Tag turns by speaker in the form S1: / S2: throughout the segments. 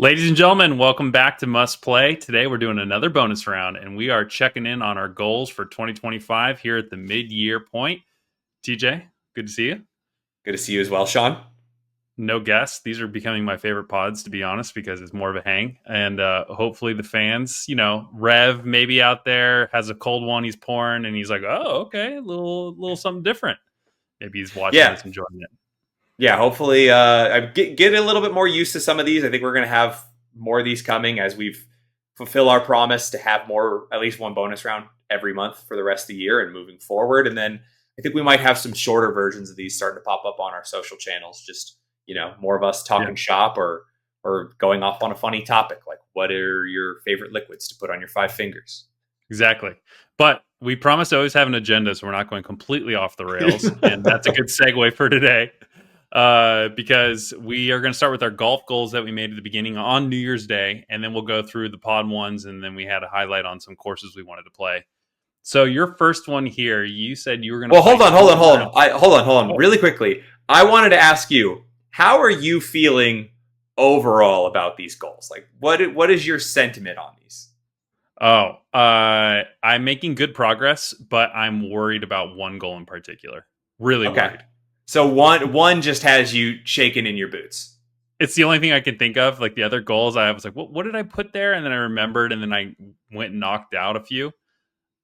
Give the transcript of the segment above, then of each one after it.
S1: Ladies and gentlemen, welcome back to Must Play. Today we're doing another bonus round, and we are checking in on our goals for 2025 here at the mid-year point. TJ, good to see you.
S2: Good to see you as well, Shawn.
S1: No guests. These are becoming my favorite pods, to be honest, because it's more of a hang. And hopefully the fans, Rev maybe out there has a cold one he's pouring, and he's like, oh, okay, a little something different. Maybe he's watching
S2: Yeah,
S1: this, enjoying it.
S2: yeah. Hopefully, I get a little bit more used to some of these. I think we're going to have more of these coming as we've fulfill our promise to have more, at least one bonus round every month for the rest of the year and moving forward. And then I think we might have some shorter versions of these starting to pop up on our social channels. Just more of us
S1: Yeah,
S2: talking shop or going off on a funny topic like what are your favorite liquids to put on your five fingers.
S1: exactly. But we promise to always have an agenda, so we're not going completely off the rails. And that's a good segue for today. Because we are going to start with our golf goals that we made at the beginning on New Year's Day, and then we'll go through the pod ones, and then we had a highlight on some courses we wanted to play. So your first one here, you said you were going to
S2: Well,
S1: play.
S2: hold on, really quickly. I wanted to ask you, how are you feeling overall about these goals? Like, what is your sentiment on these?
S1: I'm making good progress, but I'm worried about one goal in particular. Really
S2: Okay,
S1: worried.
S2: so one just has you shaking in your boots.
S1: It's the only thing I can think of. Like the other goals, I was like, what did I put there? And then I remembered, and then I went and knocked out a few.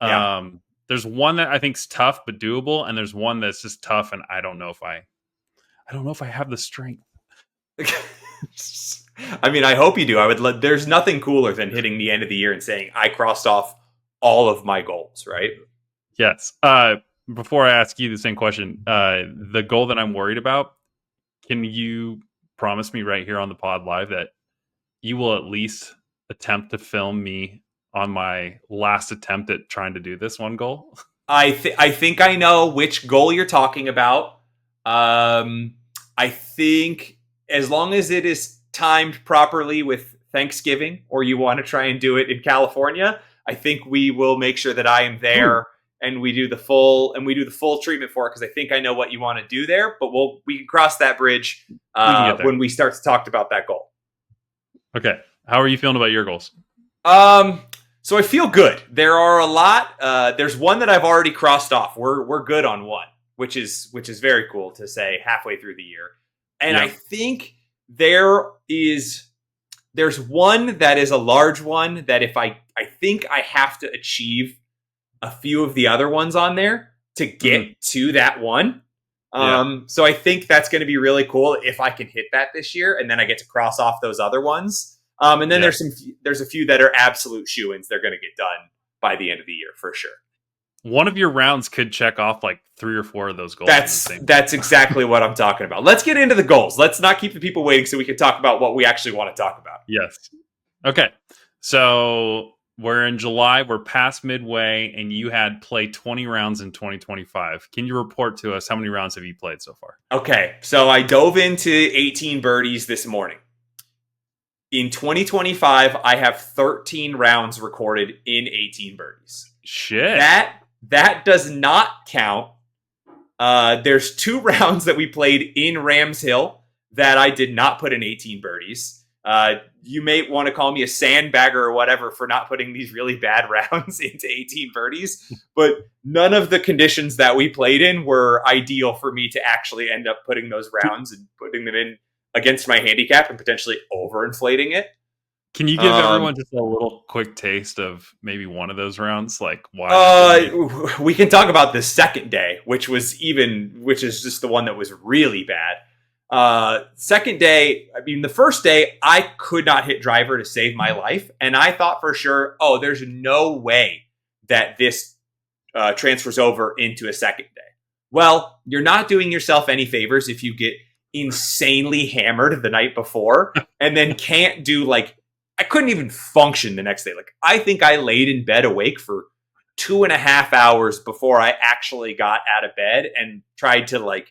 S2: Yeah.
S1: There's one that I think's tough but doable, and there's one that's just tough, and I don't know if I have the strength.
S2: I mean, I hope you do. There's nothing cooler than hitting the end of the year and saying I crossed off all of my goals, right?
S1: Yes. Before I ask you the same question, the goal that I'm worried about, can you promise me right here on the pod live that you will at least attempt to film me on my last attempt at trying to do this one goal?
S2: I think I know which goal you're talking about. I think as long as it is timed properly with Thanksgiving, or you want to try and do it in California, I think we will make sure that I am
S1: Ooh,
S2: there and we do the full treatment for it because I think I know what you want to do there. But we can cross that bridge
S1: we can get there.
S2: when we start to talk about that goal.
S1: Okay. How are you feeling about your goals?
S2: Um, so I feel good. There are a lot. There's one that I've already crossed off. We're good on one, which is very cool to say halfway through the year. And I
S1: Yep.
S2: think there's one that is a large one that if I think I have to achieve a few of the other ones on there to get to that one.
S1: Yeah.
S2: So I think that's going to be really cool if I can hit that this year, and then I get to cross off those other ones. And then
S1: Yeah.
S2: there's a few that are absolute shoo-ins. They're going to get done by the end of the year for sure.
S1: One of your rounds could check off like 3 or 4 of those goals in the
S2: That's
S1: same.
S2: that's exactly what I'm talking about. Let's get into the goals. Let's not keep the people waiting so we can talk about what we actually want to talk about.
S1: Yes. Okay. So we're in July. We're past midway, and you had played 20 rounds in 2025. Can you report to us how many rounds have you played so far?
S2: Okay, so I dove into 18 birdies this morning. In 2025, I have 13 rounds recorded in 18 birdies.
S1: Shit.
S2: That does not count. There's 2 rounds that we played in Rams Hill that I did not put in 18 birdies. You may want to call me a sandbagger or whatever for not putting these really bad rounds into 18 birdies, but none of the conditions that we played in were ideal for me to actually end up putting those rounds and putting them in against my handicap and potentially overinflating it.
S1: Can you give
S2: Um,
S1: everyone just a little quick taste of maybe one of those rounds? Like why that didn't make
S2: we can talk about the second day, which is just the one that was really bad. Second day, I mean, the first day, I could not hit driver to save my life. And I thought for sure, oh, there's no way that this transfers over into a second day. Well, you're not doing yourself any favors if you get insanely hammered the night before and then can't do I couldn't even function the next day. Like, I think I laid in bed awake for 2.5 hours before I actually got out of bed and tried to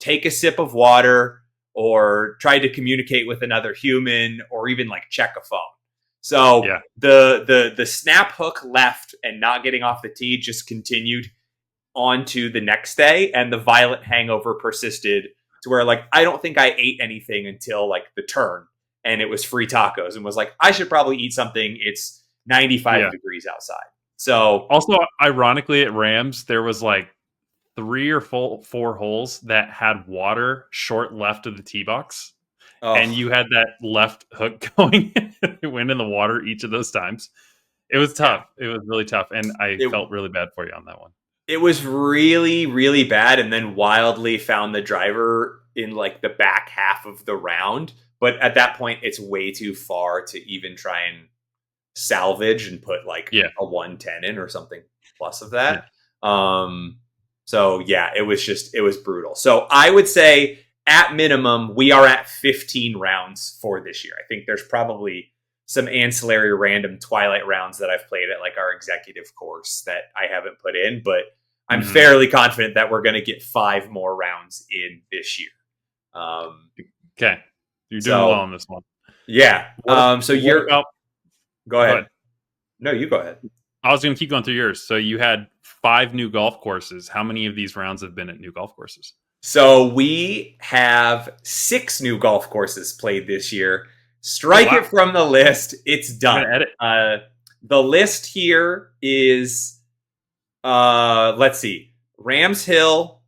S2: take a sip of water or tried to communicate with another human or even check a phone. So
S1: yeah.
S2: the snap hook left and not getting off the tee just continued on to the next day, and the violent hangover persisted to where I don't think I ate anything until the turn. and it was free tacos, and was like, I should probably eat something. It's 95 degrees outside. So
S1: also, ironically, at Rams, there was like 4 holes that had water short left of the tee box. And you had that left hook going. It went in the water each of those times. It was tough. It was really tough. And I felt really bad for you on that one.
S2: It was really, really bad, and then wildly found the driver in like the back half of the round. But at that point, it's way too far to even try and salvage and put like a 110 in or something plus of that. So yeah, it was brutal. So I would say at minimum, we are at 15 rounds for this year. I think there's probably some ancillary random Twilight rounds that I've played at like our executive course that I haven't put in, but I'm fairly confident that we're going to get 5 more rounds in this year.
S1: Okay. You're doing well on this one.
S2: Yeah. So you're go ahead. No, you go ahead.
S1: I was going to keep going through yours. So you had 5 new golf courses. How many of these rounds have been at new golf courses?
S2: So we have 6 new golf courses played this year. Strike it from the list. It's done. The list here is, let's see, Rams Hill.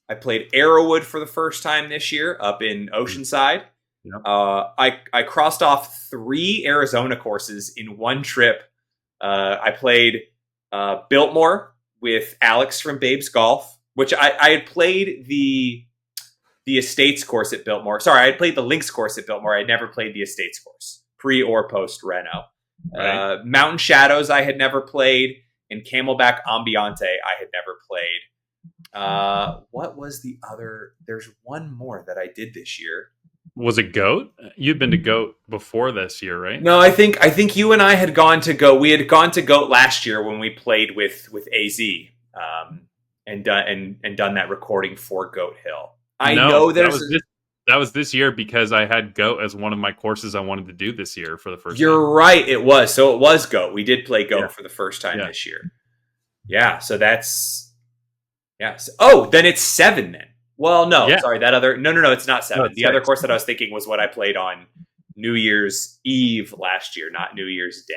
S2: I played Arrowwood for the first time this year up in Oceanside. Yep. I crossed off 3 Arizona courses in one trip. I played Biltmore with Alex from Babes Golf, which I had played the Estates course at Biltmore. Sorry, I had played the Links course at Biltmore. I had never played the Estates course, pre or post Reno. Right. Mountain Shadows I had never played, and Camelback Ambiente I had never played. What was the other? There's one more that I did this year.
S1: Was it Goat? You'd been to Goat before this year, right?
S2: No, I think you and I had gone to Goat. We had gone to Goat last year when we played with AZ, and done that recording for Goat Hill.
S1: That was this year because I had Goat as one of my courses I wanted to do this year for the first time.
S2: You're right, it was. So it was Goat. We did play Goat for the first time this year. Yeah, so that's oh, then it's 7 then. Well, no, sorry, that other no, it's not 7. The other course that I was thinking was what I played on New Year's Eve last year, not New Year's Day.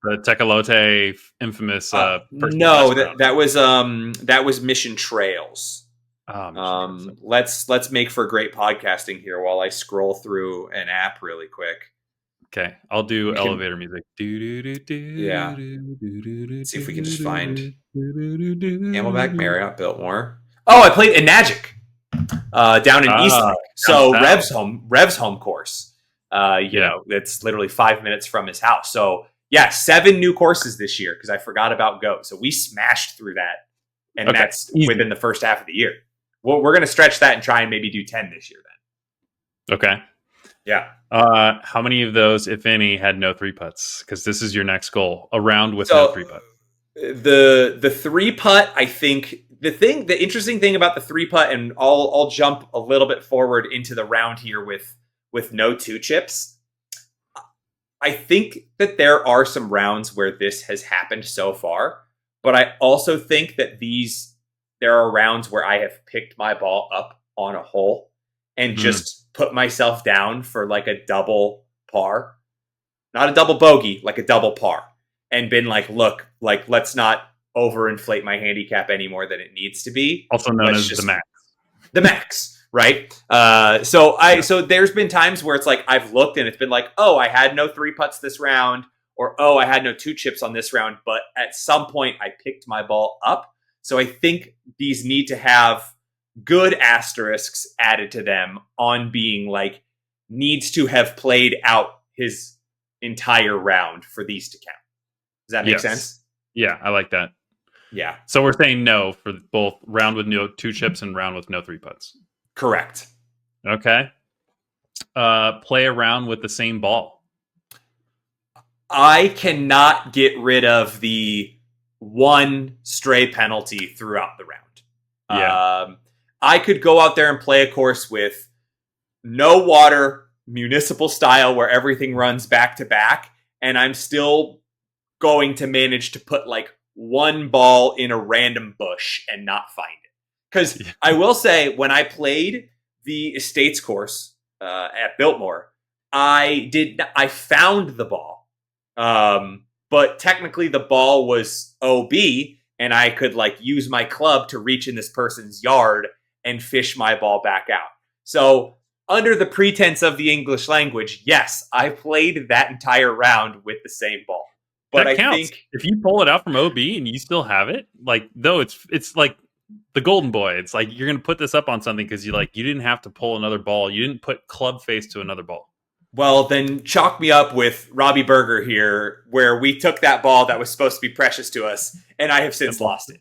S1: The Tecolote infamous
S2: no, that was Mission Trails. Let's make for great podcasting here while I scroll through an app really quick.
S1: Okay, I'll do elevator music.
S2: Yeah. Let's see if we can just find Camelback, Marriott, Biltmore. Oh, I played Enagic down in Eastlake. So Rev's home course. You know, it's literally 5 minutes from his house. So yeah, 7 new courses this year because I forgot about Goat. So we smashed through that, and that's within the first half of the year. Well, we're going to stretch that and try and maybe do 10 this year then.
S1: Okay.
S2: Yeah.
S1: How many of those, if any, had no 3-putts? Because this is your next goal, a round with no 3-putt.
S2: The 3-putt, I think the interesting thing about the 3-putt, and I'll jump a little bit forward into the round here with no 2 chips. I think that there are some rounds where this has happened so far, but I also think that there are rounds where I have picked my ball up on a hole and just put myself down for like a double par, not a double bogey, like a double par, and been like, look, like, let's not overinflate my handicap any more than it needs to be.
S1: Also known as the max.
S2: The max, right? So there's been times where it's like, I've looked and it's been like, oh, I had no 3-putts this round, or, oh, I had no 2 chips on this round, but at some point I picked my ball up. So I think these need to have good asterisks added to them on being like, needs to have played out his entire round for these to count. Does that make sense?
S1: Yeah, I like that.
S2: Yeah.
S1: So we're saying no for both round with no 2 chips and round with no 3-putts.
S2: Correct.
S1: Okay. Play around with the same ball.
S2: I cannot get rid of the 1 stray penalty throughout the round.
S1: Yeah.
S2: I could go out there and play a course with no water, municipal style, where everything runs back to back, and I'm still going to manage to put like 1 ball in a random bush and not find it. Because I will say, when I played the Estates course at Biltmore, I found the ball. But technically the ball was OB and I could like use my club to reach in this person's yard and fish my ball back out. So under the pretense of the English language, yes, I played that entire round with the same ball. But
S1: That
S2: I
S1: counts.
S2: think
S1: If you pull it out from OB and you still have it, like though it's like the golden boy. It's like you're gonna put this up on something because you didn't have to pull another ball. You didn't put club face to another ball.
S2: well, then chalk me up with Robbie Berger here, where we took that ball that was supposed to be precious to us, and I have since lost it.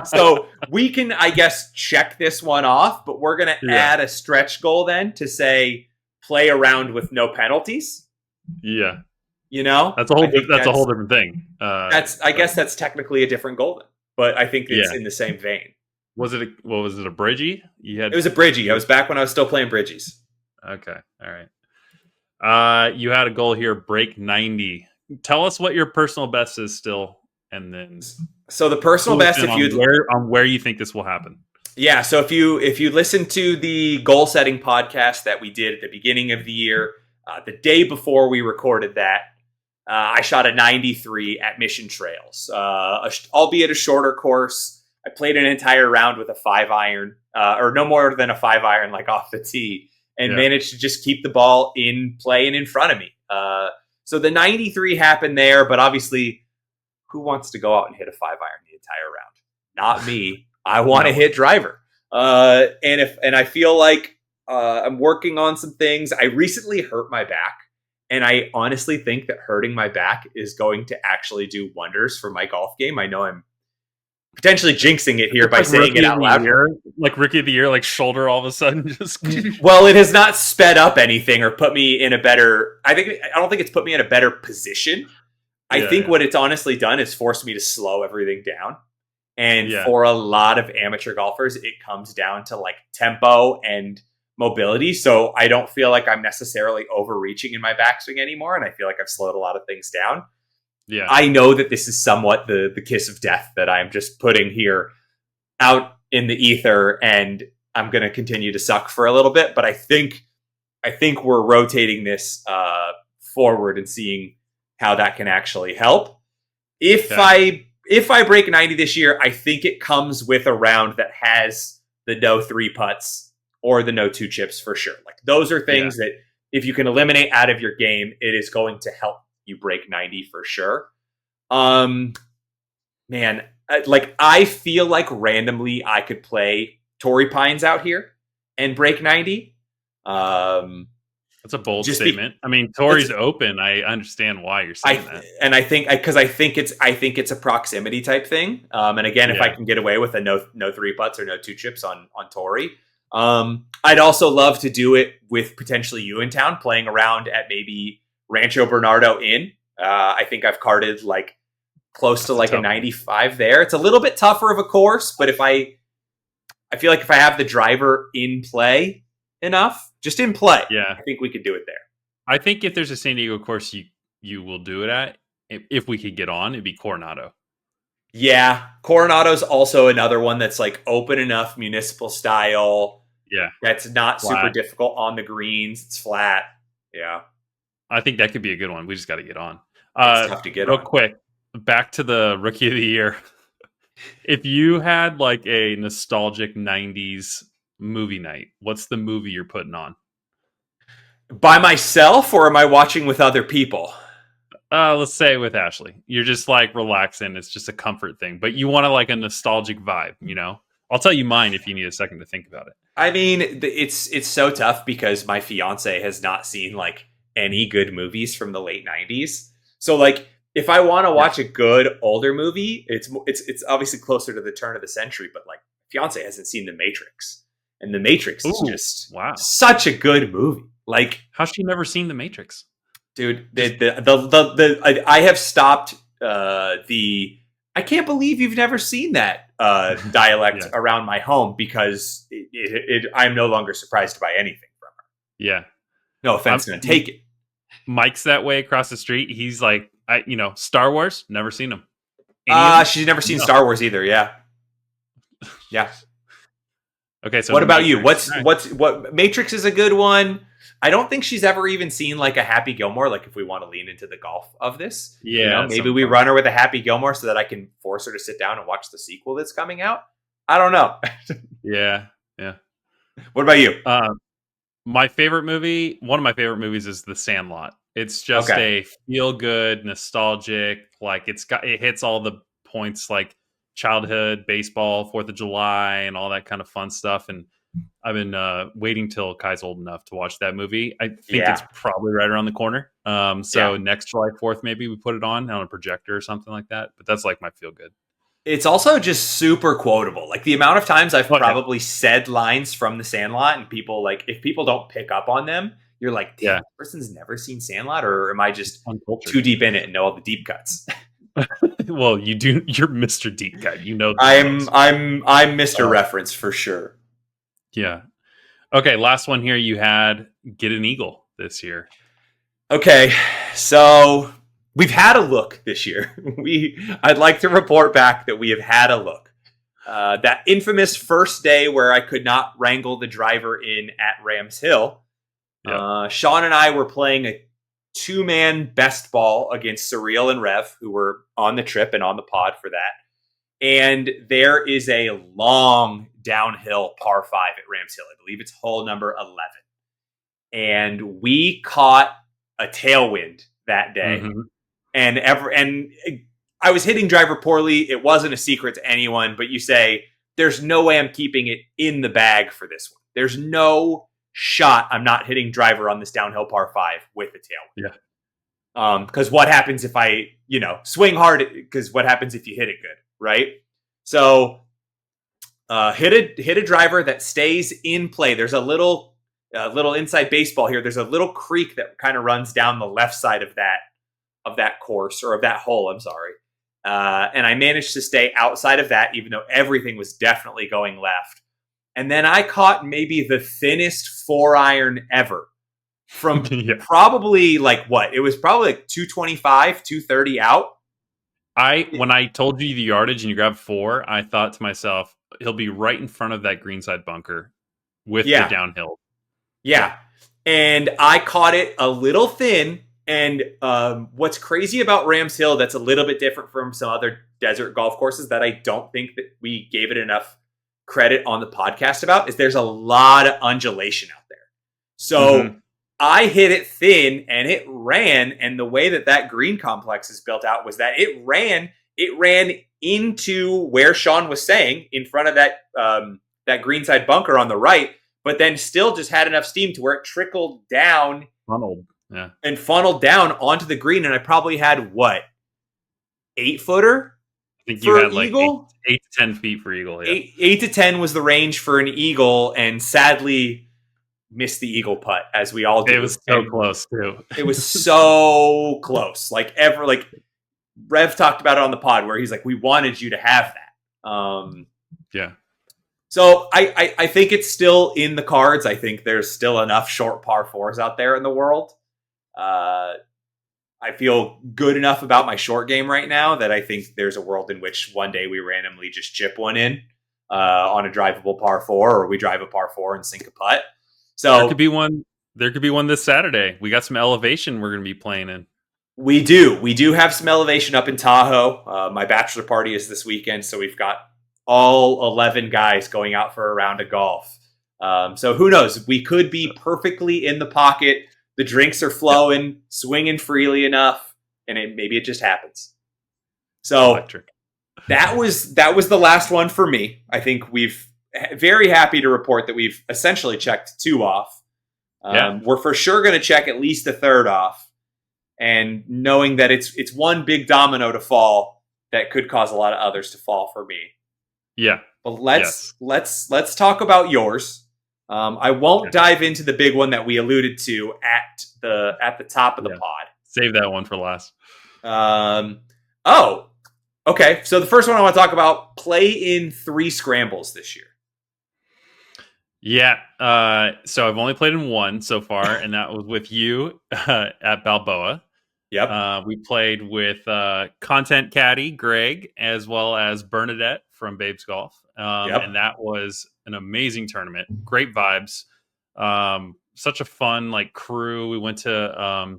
S2: So we can, I guess, check this one off, but we're going to add a stretch goal then to say play around with no penalties.
S1: Yeah,
S2: you know,
S1: that's a whole different thing.
S2: I guess that's technically a different goal then, but I think it's in the same vein.
S1: Was it a Bridgie?
S2: It was a Bridgie. I was back when I was still playing Bridgies.
S1: Okay, all right. You had a goal here, break 90. Tell us what your personal best is still, and then
S2: so the personal best, if you
S1: where you think this will happen.
S2: Yeah, so if you listen to the goal setting podcast that we did at the beginning of the year, the day before we recorded that, I shot a 93 at Mission Trails, albeit a shorter course. I played an entire round with a 5-iron, or no more than a 5-iron, like off the tee. And managed to just keep the ball in play and in front of me. So the 93 happened there, but obviously, who wants to go out and hit a 5-iron the entire round? Not me. I want to hit driver. And I feel like I'm working on some things. I recently hurt my back, and I honestly think that hurting my back is going to actually do wonders for my golf game. I know I'm potentially jinxing it here by saying it out loud.
S1: Like rookie of the year, like shoulder all of a sudden just.
S2: Well, it has not sped up anything or put me in a better. I don't think it's put me in a better position. I think what it's honestly done is forced me to slow everything down. And for a lot of amateur golfers, it comes down to like tempo and mobility. So I don't feel like I'm necessarily overreaching in my backswing anymore, and I feel like I've slowed a lot of things down. Yeah, I know that this is somewhat the kiss of death that I'm just putting here out in the ether, and I'm going to continue to suck for a little bit. But I think we're rotating this forward and seeing how that can actually help. If I break 90 this year, I think it comes with a round that has the no 3 putts or the no 2 chips for sure. Like those are things that if you can eliminate out of your game, it is going to help you break 90 for sure. Man, like I feel like randomly I could play Torrey Pines out here and break 90.
S1: That's a bold statement. I mean, Torrey's open. I understand why you're saying that. And
S2: I think it's a proximity type thing. And again, if I can get away with a no 3 putts or no 2 chips on Torrey, I'd also love to do it with potentially you in town playing around at maybe Rancho Bernardo Inn. I think I've carded like close to like a 95 there. It's a little bit tougher of a course, but I feel like if I have the driver in play enough, just in play, I think we could do it there.
S1: I think if there's a San Diego course you will do it at, if we could get on, it'd be Coronado.
S2: Yeah, Coronado's also another one that's like open enough, municipal style.
S1: Yeah,
S2: that's not super difficult on the greens. It's flat. Yeah.
S1: I think that could be a good one. We just got to get on.
S2: It's tough to get
S1: real
S2: on.
S1: Quick, back to the rookie of the year. If you had like a nostalgic 90s movie night, what's the movie you're putting on?
S2: By myself, or am I watching with other people?
S1: Let's say with Ashley. You're just like relaxing. It's just a comfort thing. But you want to like a nostalgic vibe, you know? I'll tell you mine if you need a second to think about it.
S2: I mean, it's so tough because my fiance has not seen like any good movies from the late 90s. So like if I want to watch a good older movie, it's obviously closer to the turn of the century, but like fiance hasn't seen The Matrix. And The Matrix is just such a good movie. Like
S1: how's she never seen The Matrix?
S2: Dude, I have stopped I can't believe you've never seen that dialect around my home because I'm no longer surprised by anything from her.
S1: Yeah.
S2: No offense, going to take it.
S1: Mike's that way across the street. He's like, Star Wars, never seen him.
S2: She's never seen Star Wars either. Yeah. Yeah.
S1: Okay. So
S2: what about you? What Matrix is a good one. I don't think she's ever even seen like a Happy Gilmore. Like if we want to lean into the golf of this,
S1: Yeah,
S2: maybe we run her with a Happy Gilmore so that I can force her to sit down and watch the sequel that's coming out. I don't know.
S1: Yeah.
S2: What about you?
S1: My favorite movie, one of my favorite movies, is The Sandlot. It's just
S2: Okay.
S1: a feel good, nostalgic. Like it hits all the points, like childhood, baseball, 4th of July, and all that kind of fun stuff. And I've been waiting till Kai's old enough to watch that movie. I think it's
S2: Yeah.
S1: probably right around the corner. So
S2: Yeah.
S1: next July 4th, maybe we put it on a projector or something like that. But that's like my feel good.
S2: It's also just super quotable. Like the amount of times I've
S1: Oh, yeah.
S2: probably said lines from The Sandlot, and people like if people don't pick up on them, you're like, damn,
S1: Yeah.
S2: this person's never seen Sandlot, or am I just
S1: Uncultured.
S2: too deep in it and know all the deep cuts?
S1: Well, you do. You're Mr. Deep Cut. You know.
S2: I'm Mr. Reference for sure.
S1: Yeah. Okay, last one here. You had Get an Eagle this year.
S2: Okay, so we've had a look this year. I'd like to report back that we have had a look. That infamous first day where I could not wrangle the driver in at Rams Hill.
S1: Yep.
S2: Shawn and I were playing a 2-man best ball against Surreal and Rev, who were on the trip and on the pod for that. And there is a long downhill par 5 at Rams Hill. I believe it's hole number 11. And we caught a tailwind that day.
S1: Mm-hmm.
S2: And I was hitting driver poorly. It wasn't a secret to anyone, but you say, there's no way I'm keeping it in the bag for this one. There's no shot I'm not hitting driver on this downhill par 5 with a tailwind.
S1: Yeah.
S2: Because what happens if I, swing hard? Because what happens if you hit it good, right? So hit a driver that stays in play. There's a little inside baseball here. There's a little creek that kind of runs down the left side of that course, or of that hole. I'm sorry. And I managed to stay outside of that, even though everything was definitely going left. And then I caught maybe the thinnest 4-iron ever from probably like what? It was probably like 225, 230 out.
S1: When I told you the yardage and you grabbed 4, I thought to myself, he'll be right in front of that greenside bunker with the downhill.
S2: Yeah. And I caught it a little thin. And what's crazy about Rams Hill that's a little bit different from some other desert golf courses that I don't think that we gave it enough credit on the podcast about is there's a lot of undulation out there. So I hit it thin and it ran. And the way that green complex is built out was that it ran into where Shawn was saying, in front of that greenside bunker on the right, but then still just had enough steam to where it trickled down. And funneled down onto the green. And I probably had 8-footer?
S1: I think you had like eagle? 8 to 10 feet for eagle. Yeah.
S2: 8 to 10 was the range for an eagle, and sadly missed the eagle putt, as we all do.
S1: It was so close too.
S2: It was so close. Like Rev talked about it on the pod where he's like, we wanted you to have that.
S1: Yeah.
S2: So I think it's still in the cards. I think there's still enough short par 4s out there in the world. I feel good enough about my short game right now that I think there's a world in which one day we randomly just chip one in on a drivable par 4, or we drive a par 4 and sink a putt. So
S1: there could be one this Saturday. We got some elevation we're going to be playing in.
S2: We do have some elevation up in Tahoe. My bachelor party is this weekend, so we've got all 11 guys going out for a round of golf. So who knows? We could be perfectly in the pocket. The drinks are flowing, swinging freely enough, and maybe it just happens. So
S1: electric.
S2: that was the last one for me. I think we've very happy to report that we've essentially checked 2 off. We're for sure going to check at least a 3rd off, and knowing that it's one big domino to fall that could cause a lot of others to fall for me.
S1: Yeah.
S2: But let's talk about yours. I won't dive into the big one that we alluded to at the top of the pod.
S1: Save that one for last.
S2: Okay. So the first one I want to talk about, play in 3 scrambles this year.
S1: Yeah. So I've only played in 1 so far, and that was with you at Balboa.
S2: Yep.
S1: We played with content caddy Greg, as well as Bernadette from Babes Golf. And that was an amazing tournament. Great vibes. such a fun like crew. We went to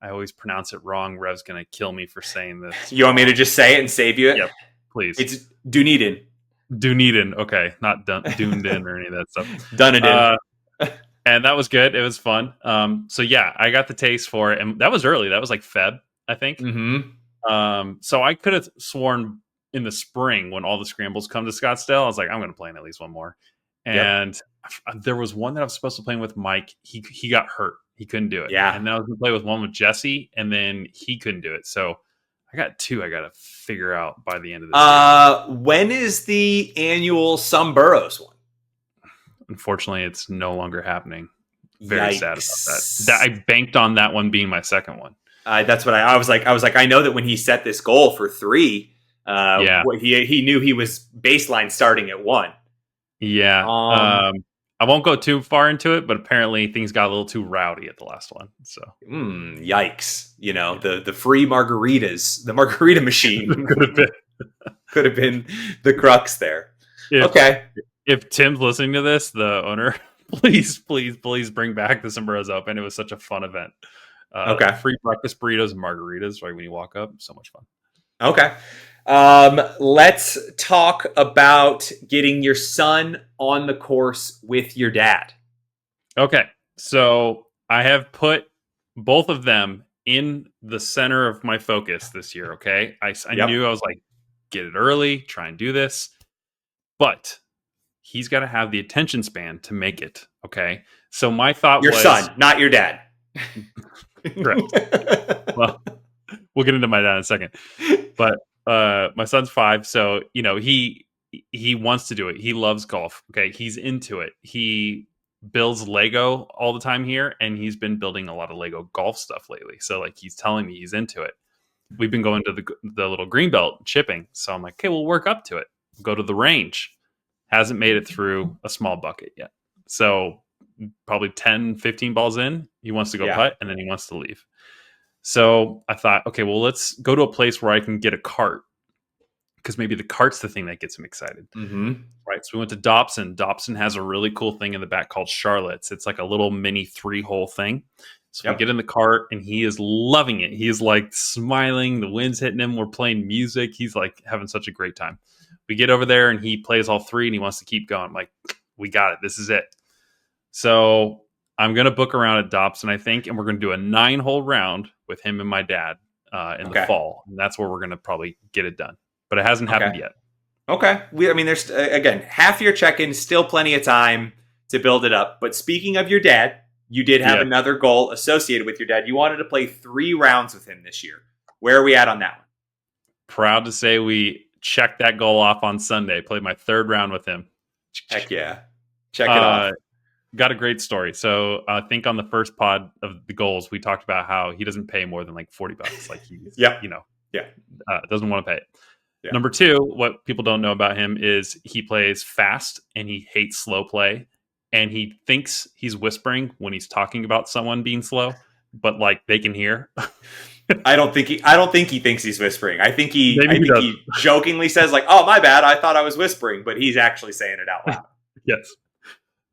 S1: I always pronounce it wrong. Rev's gonna kill me for saying this.
S2: You want me to just say it and save you it?
S1: Yep, please.
S2: It's Dunedin.
S1: Dunedin. Okay, not Dunedin or any of that stuff.
S2: Dunedin.
S1: And that was good. It was fun. So yeah, I got the taste for it, and that was early. That was like Feb, I think.
S2: Mm-hmm.
S1: So I could have sworn in the spring when all the scrambles come to Scottsdale, I was like, I'm going to play in at least one more. And there was one that I was supposed to play with Mike. He got hurt. He couldn't do it.
S2: Yeah.
S1: And then I was going to play with one with Jesse, and then he couldn't do it. So I got two I got to figure out by the end of this year.
S2: When is the annual Some Burrows one?
S1: Unfortunately, it's no longer happening. Very sad about that. I banked on that one being my second one.
S2: That's what I was like. I know that when he set this goal for 3, he knew he was baseline starting at 1.
S1: Yeah. I won't go too far into it, but apparently things got a little too rowdy at the last one. So,
S2: yikes! The free margaritas, the margarita machine could have been the crux there. Okay.
S1: If Tim's listening to this, the owner, please bring back the Sombreros Open. It was such a fun event.
S2: Okay.
S1: Free breakfast burritos and margaritas right when you walk up. So much fun.
S2: Okay. Let's talk about getting your son on the course with your dad.
S1: Okay. So I have put both of them in the center of my focus this year. Okay. I knew I was like, get it early, try and do this. But he's got to have the attention span to make it. Okay. So my thought
S2: was... Your son, not your dad.
S1: Correct. Well, we'll get into my dad in a second. But my son's 5. So, he wants to do it. He loves golf. Okay. He's into it. He builds Lego all the time here. And he's been building a lot of Lego golf stuff lately. So like, he's telling me he's into it. We've been going to the little greenbelt chipping. So I'm like, okay, we'll work up to it. Go to the range. Hasn't made it through a small bucket yet. So probably 10, 15 balls in, he wants to go putt, and then he wants to leave. So I thought, okay, well, let's go to a place where I can get a cart, because maybe the cart's the thing that gets him excited.
S2: Mm-hmm.
S1: Right. So we went to Dobson. Dobson has a really cool thing in the back called Charlotte's. It's like a little mini 3-hole thing. So we get in the cart, and he is loving it. He is like smiling. The wind's hitting him. We're playing music. He's like having such a great time. We get over there, and he plays all 3, and he wants to keep going. I'm like, we got it. This is it. So I'm going to book around at Dobson, I think, and we're going to do a 9-hole round with him and my dad in the fall. And that's where we're going to probably get it done. But it hasn't happened yet.
S2: Okay. There's, again, half your check-in, still plenty of time to build it up. But speaking of your dad, you did have another goal associated with your dad. You wanted to play 3 rounds with him this year. Where are we at on that one?
S1: Proud to say we checked that goal off on Sunday. Played my 3rd round with him.
S2: Heck yeah. Check it off.
S1: Got a great story. So I think on the first pod of the goals, we talked about how he doesn't pay more than like $40. Like he, doesn't want to pay it. Yeah. Number 2, what people don't know about him is he plays fast and he hates slow play. And he thinks he's whispering when he's talking about someone being slow, but like they can hear.
S2: I don't think he thinks he's whispering. I think he jokingly says like, "Oh, my bad. I thought I was whispering," but he's actually saying it out loud.
S1: Yes.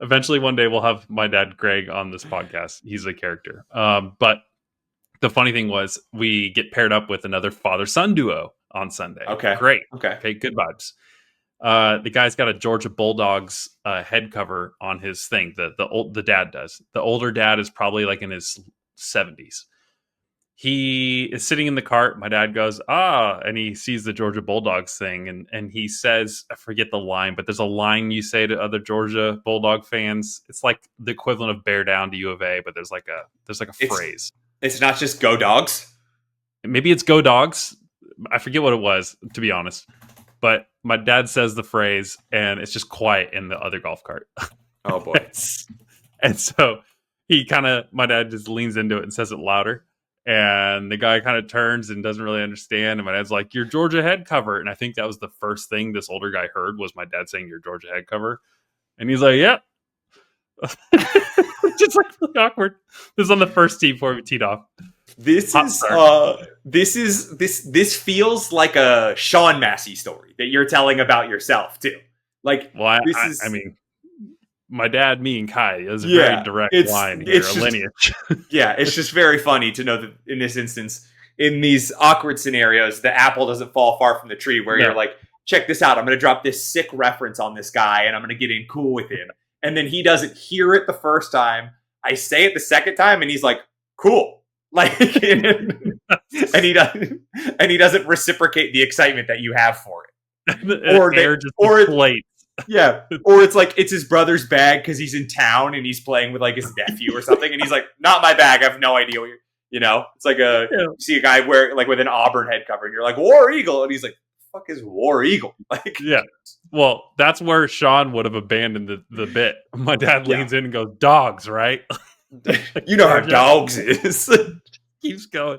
S1: Eventually one day we'll have my dad, Greg, on this podcast. He's a character. But the funny thing was we get paired up with another father-son duo on Sunday.
S2: Okay.
S1: Great.
S2: Okay.
S1: Good vibes. The guy's got a Georgia Bulldogs head cover on his thing. The dad does. The older dad is probably like in his 70s. He is sitting in the cart. My dad goes, and he sees the Georgia Bulldogs thing. And he says, I forget the line, but there's a line you say to other Georgia Bulldog fans. It's like the equivalent of bear down to U of A, but there's like a phrase.
S2: It's not just go dogs.
S1: Maybe it's go dogs. I forget what it was, to be honest. But my dad says the phrase, and it's just quiet in the other golf cart.
S2: Oh, boy.
S1: And so my dad just leans into it and says it louder. And the guy kind of turns and doesn't really understand. And my dad's like, "Your Georgia head cover." And I think that was the first thing this older guy heard was my dad saying, "Your Georgia head cover." And he's like, "Yep." Just like really awkward. This is on the first tee before we teed off.
S2: This feels like a Shawn Massey story that you're telling about yourself too. Like,
S1: well, I mean, my dad, me, and Kai. It was a very direct line here, a lineage.
S2: Yeah, it's just very funny to know that in this instance, in these awkward scenarios, the apple doesn't fall far from the tree where you're like, check this out. I'm going to drop this sick reference on this guy and I'm going to get in cool with him. And then he doesn't hear it the first time. I say it the second time and he's like, cool. Like, and he doesn't reciprocate the excitement that you have for it. Or it's like it's his brother's bag because he's in town and he's playing with like his nephew or something, and he's like, "Not my bag. I have no idea what It's like you see a guy with an Auburn head cover, and you're like War Eagle, and he's like, "Fuck is War Eagle?" Like,
S1: yeah. Well, that's where Shawn would have abandoned the bit. My dad leans in and goes, "Dogs, right?"
S2: You know how dogs is.
S1: Keeps going.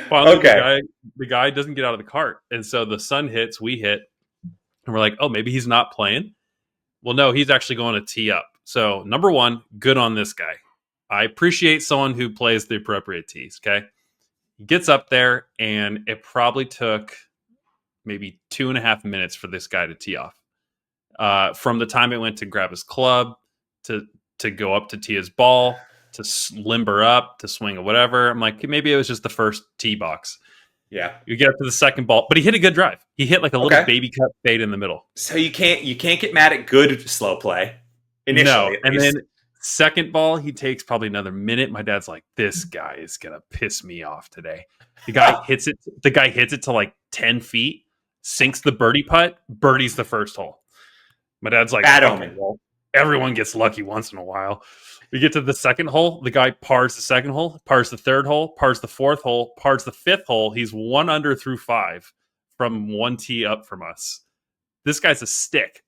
S1: Finally, the guy doesn't get out of the cart, and so the sun hits, we hit, and we're like, "Oh, maybe he's not playing." Well, no, he's actually going to tee up. So, number one, good on this guy. I appreciate someone who plays the appropriate tees. Okay, he gets up there, and it probably took maybe 2.5 minutes for this guy to tee off. From the time it went to grab his club to go up to tee his ball, to limber up, to swing or whatever. I'm like, maybe it was just the first tee box.
S2: Yeah.
S1: You get up to the second ball, but he hit a good drive. He hit like a little baby cut fade in the middle.
S2: So you can't get mad at good slow play initially.
S1: No. And then second ball, he takes probably another minute. My dad's like, this guy is going to piss me off today. The guy hits it to like 10 feet, sinks the birdie putt, birdies the first hole. My dad's like,
S2: bad omen.
S1: Well, everyone gets lucky once in a while. We get to the second hole. The guy pars the second hole, pars the third hole, pars the fourth hole, pars the fifth hole. He's 1 under through 5 from 1 tee up from us. This guy's a stick.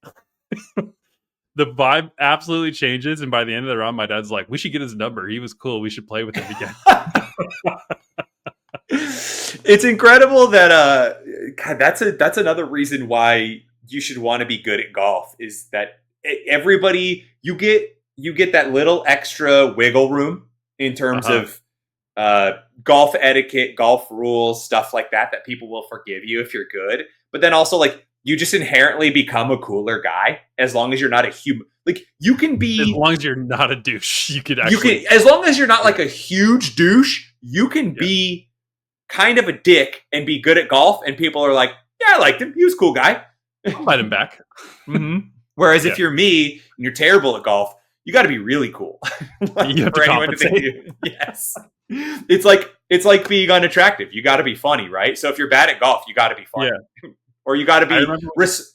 S1: The vibe absolutely changes. And by the end of the round, my dad's like, we should get his number. He was cool. We should play with him again.
S2: It's incredible that God, that's another reason why you should want to be good at golf, is that everybody, you get that little extra wiggle room in terms of golf etiquette, golf rules, stuff like that people will forgive you if you're good. But then also, like, you just inherently become a cooler guy as long as you're not a human. Like, you can be,
S1: as long as you're not a douche, you can,
S2: as long as you're not like a huge douche, you can be kind of a dick and be good at golf, and people are like, yeah, I liked him. He was a cool guy.
S1: I'll fight him back.
S2: Mm-hmm. Whereas if you're me and you're terrible at golf, you got to be really cool.
S1: You have to compensate.
S2: Yes. It's like being unattractive. You got to be funny, right? So if you're bad at golf, you got to be funny. Yeah. Or you got to be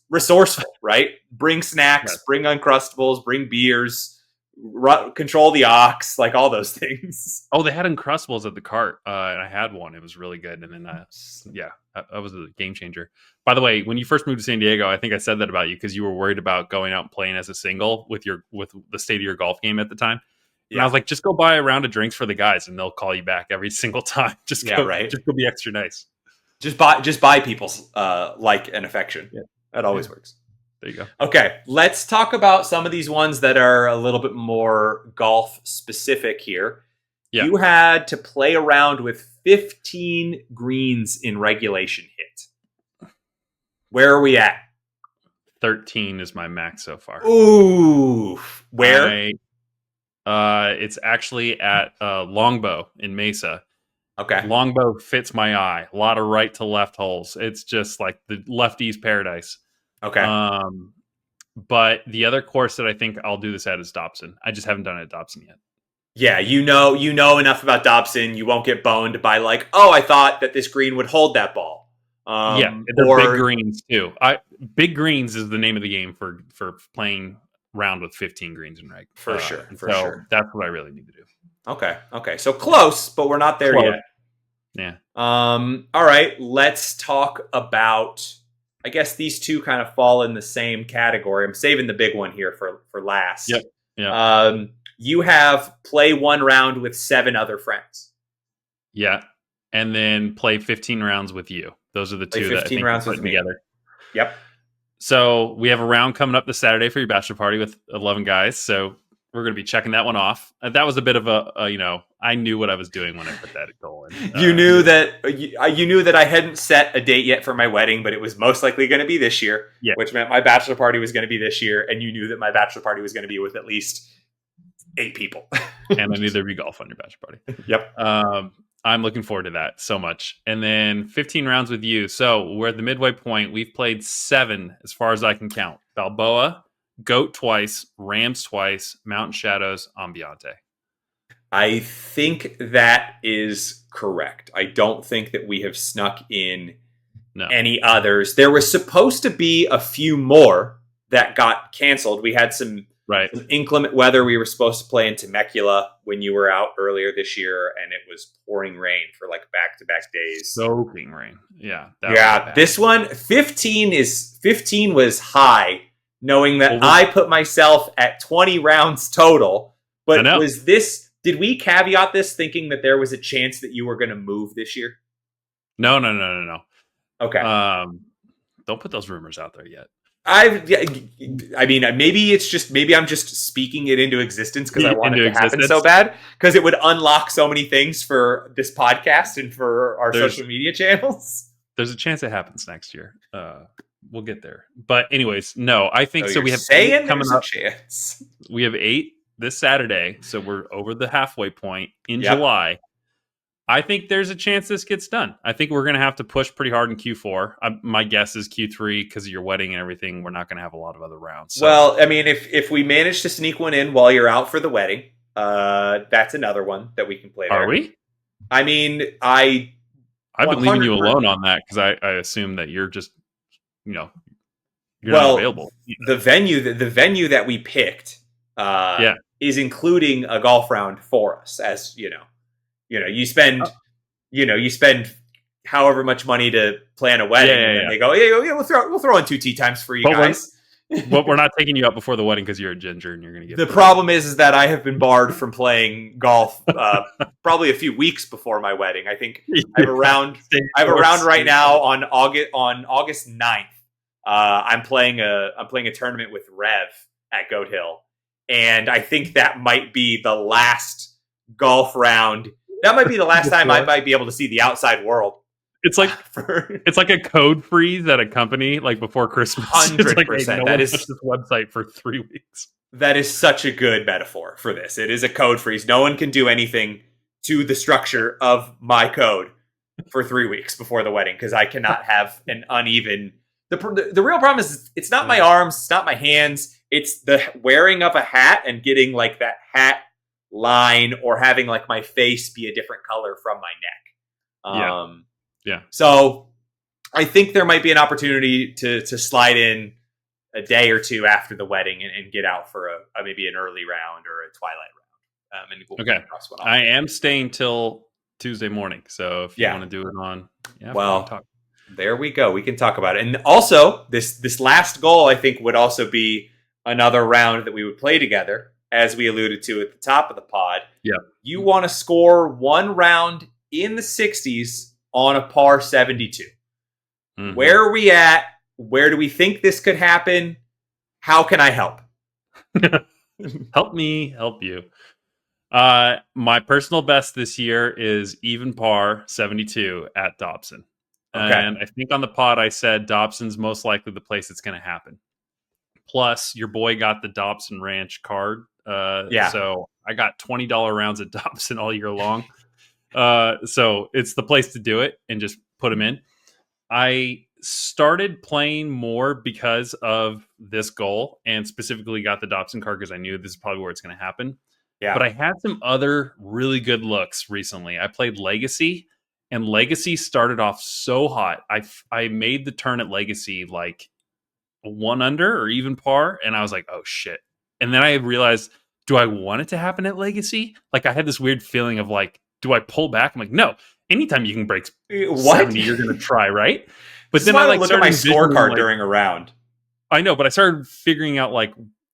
S2: resourceful, right? Bring snacks, bring Uncrustables, bring beers, control the ox, like all those things.
S1: Oh, they had Uncrustables at the cart, and I had one. It was really good. And then, that was a game changer. By the way, when you first moved to San Diego, I think I said that about you because you were worried about going out and playing as a single with the state of your golf game at the time. And I was like, just go buy a round of drinks for the guys, and they'll call you back every single time. Just go be extra nice.
S2: Just buy people's like and affection. Yeah. That always works.
S1: There you go.
S2: Okay, let's talk about some of these ones that are a little bit more golf specific here. Yeah. You had to play around with 15 greens in regulation hit. Where are we at?
S1: 13 is my max so far.
S2: Ooh. Where?
S1: It's actually at Longbow in Mesa.
S2: Okay.
S1: Longbow fits my eye. A lot of right to left holes. It's just like the lefty's paradise.
S2: Okay.
S1: But the other course that I think I'll do this at is Dobson. I just haven't done it at Dobson yet.
S2: Yeah, you know enough about Dobson. You won't get boned by like, oh, I thought that this green would hold that ball.
S1: They're big greens too. Big greens is the name of the game for playing round with 15 greens in reg.
S2: For sure.
S1: That's what I really need to do.
S2: Okay. So close, but we're not there yet.
S1: Yeah.
S2: All right. Let's talk about. I guess these two kind of fall in the same category. I'm saving the big one here for last.
S1: Yep. Yeah.
S2: You have play one round with 7 other friends.
S1: Yeah. And then play 15 rounds with you. Those are the two that I think
S2: rounds
S1: we're putting together.
S2: Yep.
S1: So we have a round coming up this Saturday for your bachelor party with 11 guys. So we're going to be checking that one off. That was a bit of a I knew what I was doing when I put that goal in.
S2: You knew that I hadn't set a date yet for my wedding, but it was most likely going to be this year,
S1: Yeah.
S2: which meant my bachelor party was going to be this year, and you knew that my bachelor party was going to be with at least 8 people.
S1: And I knew there'd be golf on your bachelor party.
S2: Yep.
S1: I'm looking forward to that so much. And then 15 rounds with you. So we're at the midway point. We've played 7 as far as I can count. Balboa, Goat twice, Rams twice, Mountain Shadows, Ambiente.
S2: I think that is correct. I don't think that we have snuck in any others. There was supposed to be a few more that got canceled. We had some inclement weather. We were supposed to play in Temecula when you were out earlier this year, and it was pouring rain for like back-to-back days.
S1: Soaking rain. Yeah.
S2: This one, 15 was high, knowing that I put myself at 20 rounds total. But did we caveat this thinking that there was a chance that you were going to move this year?
S1: No.
S2: Okay.
S1: Don't put those rumors out there yet.
S2: I mean, maybe I'm just speaking it into existence because I want it to happen so bad, because it would unlock so many things for this podcast and for our social media channels.
S1: There's a chance it happens next year. We'll get there. But anyways, no, I think so. We have
S2: 8 coming up. Chance.
S1: We have 8 this Saturday, so we're over the halfway point in July. I think there's a chance this gets done. I think we're going to have to push pretty hard in Q4. My guess is Q3, because of your wedding and everything, we're not going to have a lot of other rounds. So.
S2: Well, I mean, if we manage to sneak one in while you're out for the wedding, that's another one that we can play there.
S1: Are we?
S2: I mean, I've
S1: been leaving you alone on that because I assume that you're just, you're not available.
S2: The venue that we picked is including a golf round for us, as you know. You spend however much money to plan a wedding, and they go, we'll throw in 2 tee times for you guys.
S1: But we're not taking you out before the wedding because you're a ginger and you're going to get.
S2: The problem is that I have been barred from playing golf probably a few weeks before my wedding. I think I have a round right now on August 9th. I'm playing a tournament with Rev at Goat Hill, and I think that might be the last golf round. That might be the last time I might be able to see the outside world.
S1: It's like a code freeze at a company like before Christmas.
S2: 100%. That is
S1: this website for 3 weeks.
S2: That is such a good metaphor for this. It is a code freeze. No one can do anything to the structure of my code for 3 weeks before the wedding, because I cannot have an uneven. The real problem is it's not my arms, it's not my hands. It's the wearing of a hat and getting like that hat line, or having like my face be a different color from my neck. So I think there might be an opportunity to slide in a day or 2 after the wedding and get out for a maybe an early round or a twilight round. And we'll cross one off.
S1: I am staying till Tuesday morning, so if you want to do it on,
S2: there we go. We can talk about it. And also, this last goal I think would also be another round that we would play together. As we alluded to at the top of the pod, you want to score 1 round in the 60s on a par 72. Mm-hmm. Where are we at? Where do we think this could happen? How can I help?
S1: Help me help you. My personal best this year is even par 72 at Dobson. Okay. And I think on the pod I said Dobson's most likely the place it's going to happen. Plus, your boy got the Dobson Ranch card. So I got $20 rounds at Dobson all year long. So it's the place to do it and just put them in. I started playing more because of this goal, and specifically got the Dobson card because I knew this is probably where it's going to happen. Yeah. But I had some other really good looks recently. I played Legacy, and Legacy started off so hot. I made the turn at Legacy like 1 under or even par, and I was like, oh shit. And then I realized, do I want it to happen at Legacy? Like, I had this weird feeling of like, do I pull back? I'm like, no. Anytime you can break 70, you're going to try, right? But then I like
S2: look at my scorecard during a round.
S1: I know, but I started figuring out like,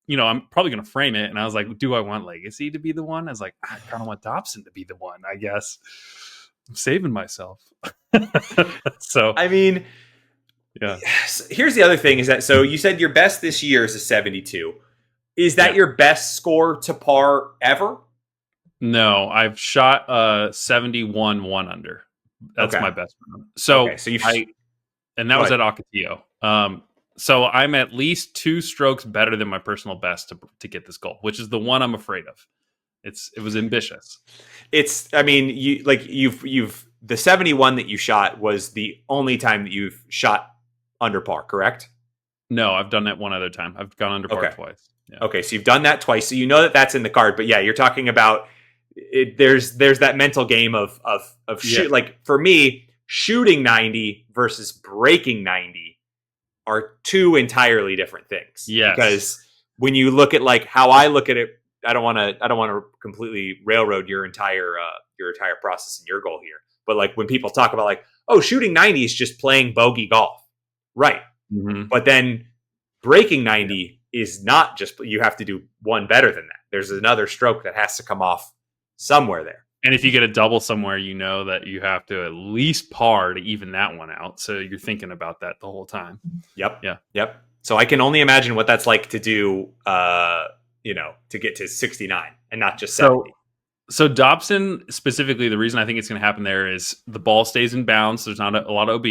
S1: I'm probably going to frame it. And I was like, do I want Legacy to be the one? I was like, I kind of want Dobson to be the one, I guess. I'm saving myself. So,
S2: I mean, here's the other thing is that, so you said your best this year is a 72. Is that your best score to par ever?
S1: No, I've shot 71 1 under. That's
S2: Okay.
S1: my best round. So
S2: Okay. So you've
S1: and that
S2: go
S1: was
S2: ahead.
S1: at Ocotillo. So I'm at least 2 strokes better than my personal best to get this goal, which is the one I'm afraid of. It was ambitious.
S2: It's I mean, you've the 71 that you shot was the only time that you've shot under par, correct?
S1: No, I've done that one other time. I've gone under par
S2: Okay.
S1: twice. Yeah.
S2: Okay, so you've done that twice, so you know that that's in the card. But yeah, you're talking about it, there's that mental game of
S1: Yeah.
S2: shoot. Like for me, shooting 90 versus breaking 90 are two entirely different things.
S1: Yes.
S2: Because when you look at like how I look at it, I don't want to completely railroad your entire process and your goal here. But like when people talk about like, oh, shooting 90 is just playing bogey golf, right?
S1: Mm-hmm.
S2: But then breaking 90 is not just, you have to do one better than that. There's another stroke that has to come off somewhere there.
S1: And if you get a double somewhere, you know that you have to at least par to even that one out. So you're thinking about that the whole time.
S2: Yep.
S1: Yeah.
S2: Yep. So I can only imagine what that's like to do, to get to 69 and not just 70.
S1: So Dobson, specifically, the reason I think it's going to happen there is the ball stays in bounds. There's not a lot of OB.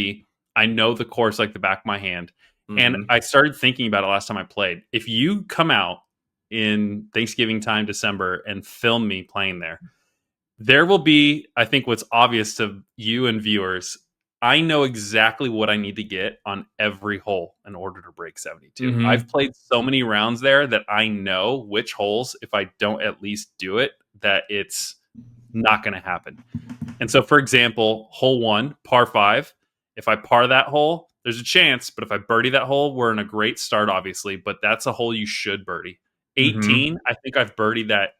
S1: I know the course like the back of my hand. Mm-hmm. And I started thinking about it last time I played. If you come out in Thanksgiving time, December, and film me playing there will be, I think what's obvious to you and viewers, I know exactly what I need to get on every hole in order to break 72. Mm-hmm. I've played so many rounds there that I know which holes, if I don't at least do it, that it's not going to happen. And so, for example, hole 1, par 5, if I par that hole, there's a chance, but if I birdie that hole, we're in a great start, obviously, but that's a hole you should birdie. 18, mm-hmm. I think I've birdied that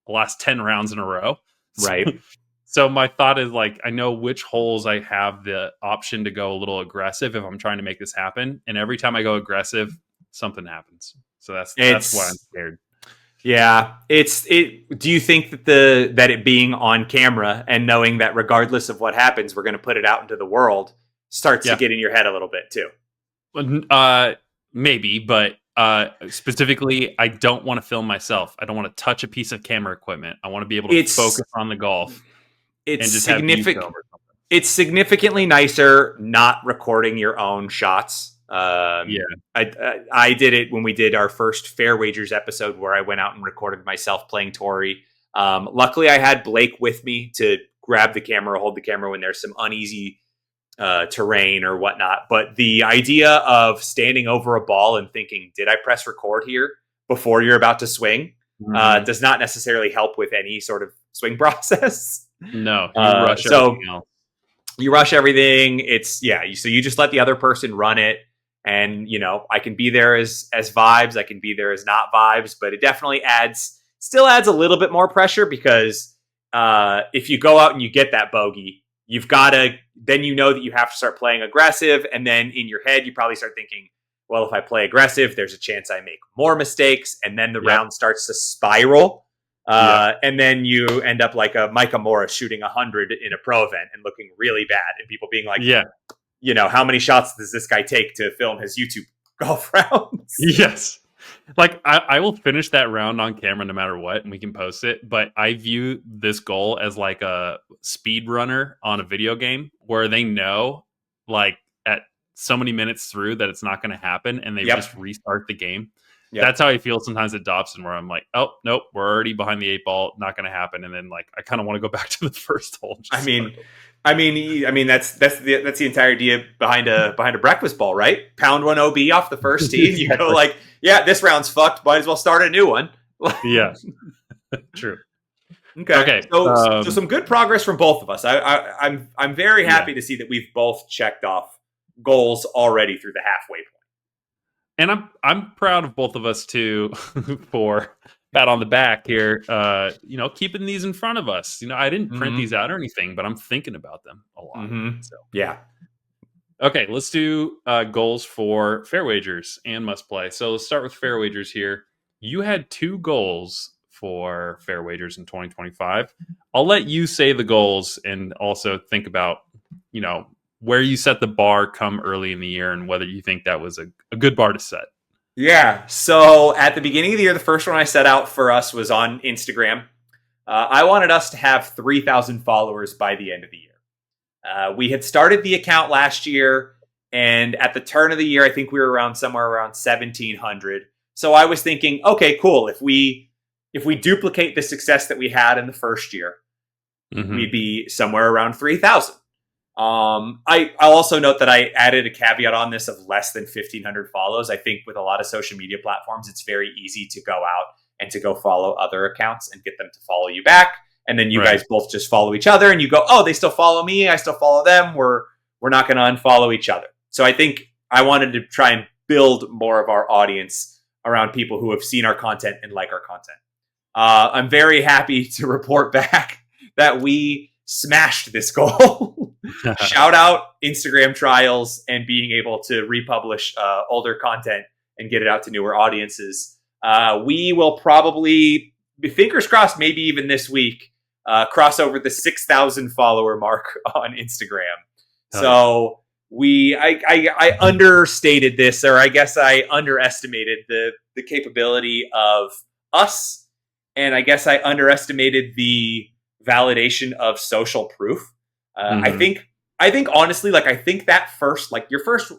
S1: the last 10 rounds in a row.
S2: Right.
S1: So my thought is like, I know which holes I have the option to go a little aggressive if I'm trying to make this happen. And every time I go aggressive, something happens. So that's why I'm scared.
S2: Yeah. Do you think that that it being on camera and knowing that regardless of what happens, we're going to put it out into the world starts to get in your head a little bit too?
S1: Maybe, but specifically, I don't want to film myself. I don't want to touch a piece of camera equipment. I want to be able to focus on the golf.
S2: It's significant. It's significantly nicer not recording your own shots. I did it when we did our first FairWagers episode where I went out and recorded myself playing Tory. Luckily, I had Blake with me to grab the camera, hold the camera when there's some uneasy terrain or whatnot. But the idea of standing over a ball and thinking, did I press record here before you're about to swing? Mm-hmm. Does not necessarily help with any sort of swing process.
S1: No, you rush everything else.
S2: You rush everything. So you just let the other person run it. And, I can be there as vibes. I can be there as not vibes, but it definitely still adds a little bit more pressure because if you go out and you get that bogey, you've got to, then you know that you have to start playing aggressive. And then in your head, you probably start thinking, well, if I play aggressive, there's a chance I make more mistakes. And then the round starts to spiral. And then you end up like a Micah Morris shooting 100 in a pro event and looking really bad. And people being like, how many shots does this guy take to film his YouTube golf rounds?
S1: Yes. Like I will finish that round on camera no matter what, and we can post it. But I view this goal as like a speed runner on a video game where they know like at so many minutes through that it's not going to happen, and they just restart the game. Yep. That's how I feel sometimes at Dobson, where I'm like, oh, nope, we're already behind the 8 ball, not going to happen. And then like, I kind of want to go back to the first hole.
S2: I mean, that's the entire idea behind a breakfast ball, right? Pound one OB off the first tee. You go like, this round's fucked. Might as well start a new one.
S1: Yeah, true.
S2: Okay. So some good progress from both of us. I'm very happy to see that we've both checked off goals already through the halfway point.
S1: And I'm proud of both of us too for pat on the back here. Keeping these in front of us. I didn't print these out or anything, but I'm thinking about them a lot.
S2: Mm-hmm.
S1: So
S2: yeah.
S1: Okay, let's do goals for FairWagers and must play. So let's start with FairWagers here. You had 2 goals for FairWagers in 2025. I'll let you say the goals and also think about, where you set the bar come early in the year and whether you think that was a good bar to set.
S2: Yeah. So at the beginning of the year, the first one I set out for us was on Instagram. I wanted us to have 3,000 followers by the end of the year. We had started the account last year, and at the turn of the year, I think we were around somewhere around 1,700. So I was thinking, okay, cool. If we duplicate the success that we had in the first year, we'd be somewhere around 3,000. I'll also note that I added a caveat on this of less than 1,500 follows. I think with a lot of social media platforms, it's very easy to go out and to go follow other accounts and get them to follow you back. And then you guys both just follow each other and you go, oh, they still follow me. I still follow them. We're not going to unfollow each other. So I think I wanted to try and build more of our audience around people who have seen our content and like our content. I'm very happy to report back that we smashed this goal. Shout out Instagram trials and being able to republish older content and get it out to newer audiences. We will probably, fingers crossed, maybe even this week, cross over the 6,000 follower mark on Instagram. So I understated this, or I guess I underestimated the capability of us, and I guess I underestimated the validation of social proof. I think honestly, like I think that first, like your first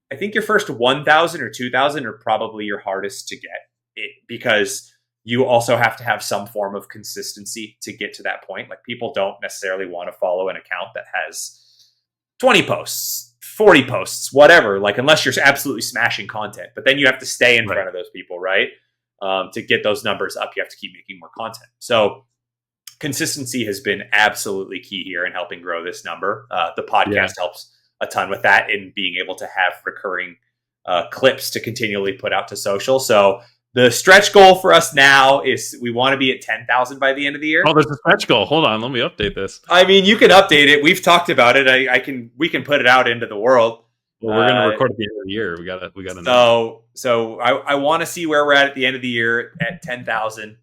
S2: 1,000 or 2,000 are probably your hardest to get because you also have to have some form of consistency to get to that point. Like people don't necessarily want to follow an account that has 20 posts, 40 posts, whatever, like unless you're absolutely smashing content, but then you have to stay in front of those people, right? To get those numbers up, you have to keep making more content. So consistency has been absolutely key here in helping grow this number. The podcast helps a ton with that in being able to have recurring clips to continually put out to social. So the stretch goal for us now is we want to be at 10,000 by the end of the year.
S1: Oh, there's a stretch goal. Hold on, let me update this.
S2: I mean, you can update it. We've talked about it. We can put it out into the world.
S1: Well, we're going to record at the end of the year. We got to
S2: know. So I want to see where we're at the end of the year at 10,000.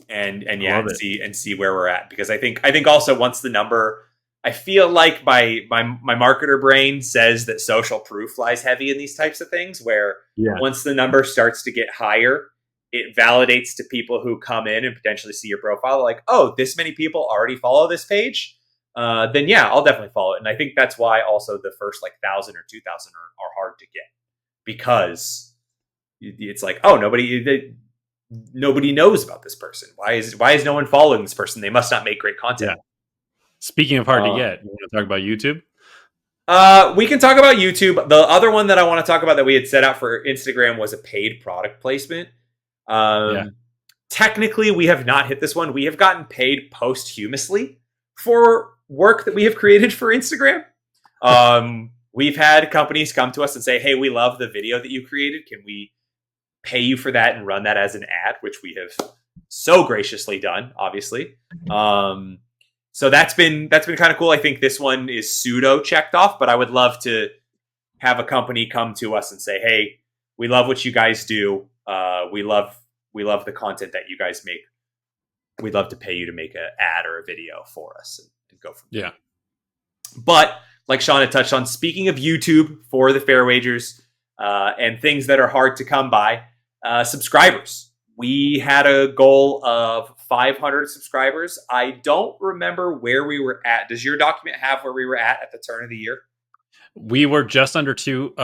S2: And see where we're at, because I think also once the number, I feel like my marketer brain says that social proof lies heavy in these types of things, where once the number starts to get higher, it validates to people who come in and potentially see your profile like, oh, this many people already follow this page. Then I'll definitely follow it. And I think that's why also the first like 1,000 or 2,000 are hard to get, because it's like, oh, nobody knows about this person. Why is no one following this person? They must not make great content.
S1: Yeah. Speaking of hard to get, you want to talk about YouTube?
S2: We can talk about YouTube. The other one that I want to talk about that we had set out for Instagram was a paid product placement. Technically, we have not hit this one. We have gotten paid posthumously for work that we have created for Instagram. We've had companies come to us and say, hey, we love the video that you created. Can we pay you for that and run that as an ad, which we have so graciously done, obviously. So that's been kind of cool. I think this one is pseudo checked off, but I would love to have a company come to us and say, hey, we love what you guys do. We love the content that you guys make. We'd love to pay you to make an ad or a video for us and go from there.
S1: Yeah.
S2: But like Shawn had touched on, speaking of YouTube for the FairWagers, and things that are hard to come by, subscribers. We had a goal of 500 subscribers. I don't remember where we were at. Does your document have where we were at the turn of the year?
S1: We were just under 2.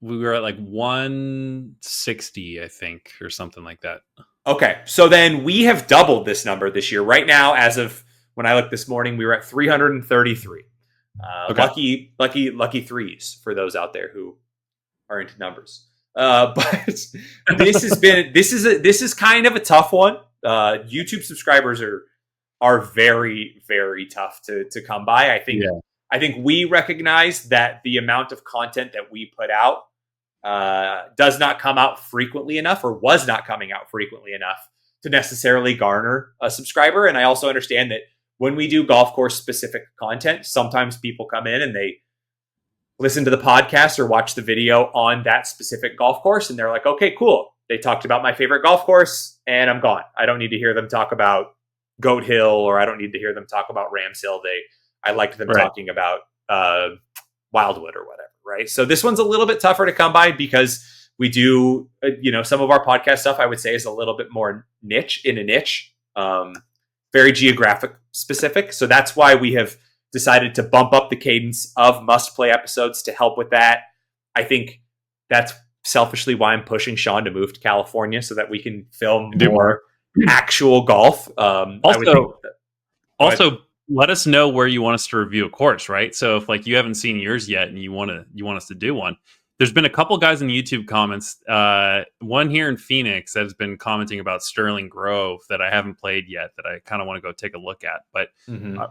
S1: We were at like 160, I think, or something like that.
S2: Okay. So then we have doubled this number this year. Right now, as of when I looked this morning, we were at 333. Lucky threes for those out there who are into numbers. But this is kind of a tough one. YouTube subscribers are very, very tough to come by. I think we recognize that the amount of content that we put out does not come out frequently enough, or was not coming out frequently enough to necessarily garner a subscriber. And I also understand that when we do golf course specific content, sometimes people come in and they listen to the podcast or watch the video on that specific golf course, and they're like, okay, cool. They talked about my favorite golf course and I'm gone. I don't need to hear them talk about Goat Hill, or I don't need to hear them talk about Rams Hill. I liked them talking about Wildwood or whatever, right? So this one's a little bit tougher to come by because we do, some of our podcast stuff I would say is a little bit more niche, very geographic specific. So that's why we have decided to bump up the cadence of must play episodes to help with that. I think that's selfishly why I'm pushing Shawn to move to California so that we can film more actual golf.
S1: Also, let us know where you want us to review a course, right? So if like you haven't seen yours yet and you want us to do one, there's been a couple guys in YouTube comments. One here in Phoenix that has been commenting about Sterling Grove that I haven't played yet that I kind of want to go take a look at. But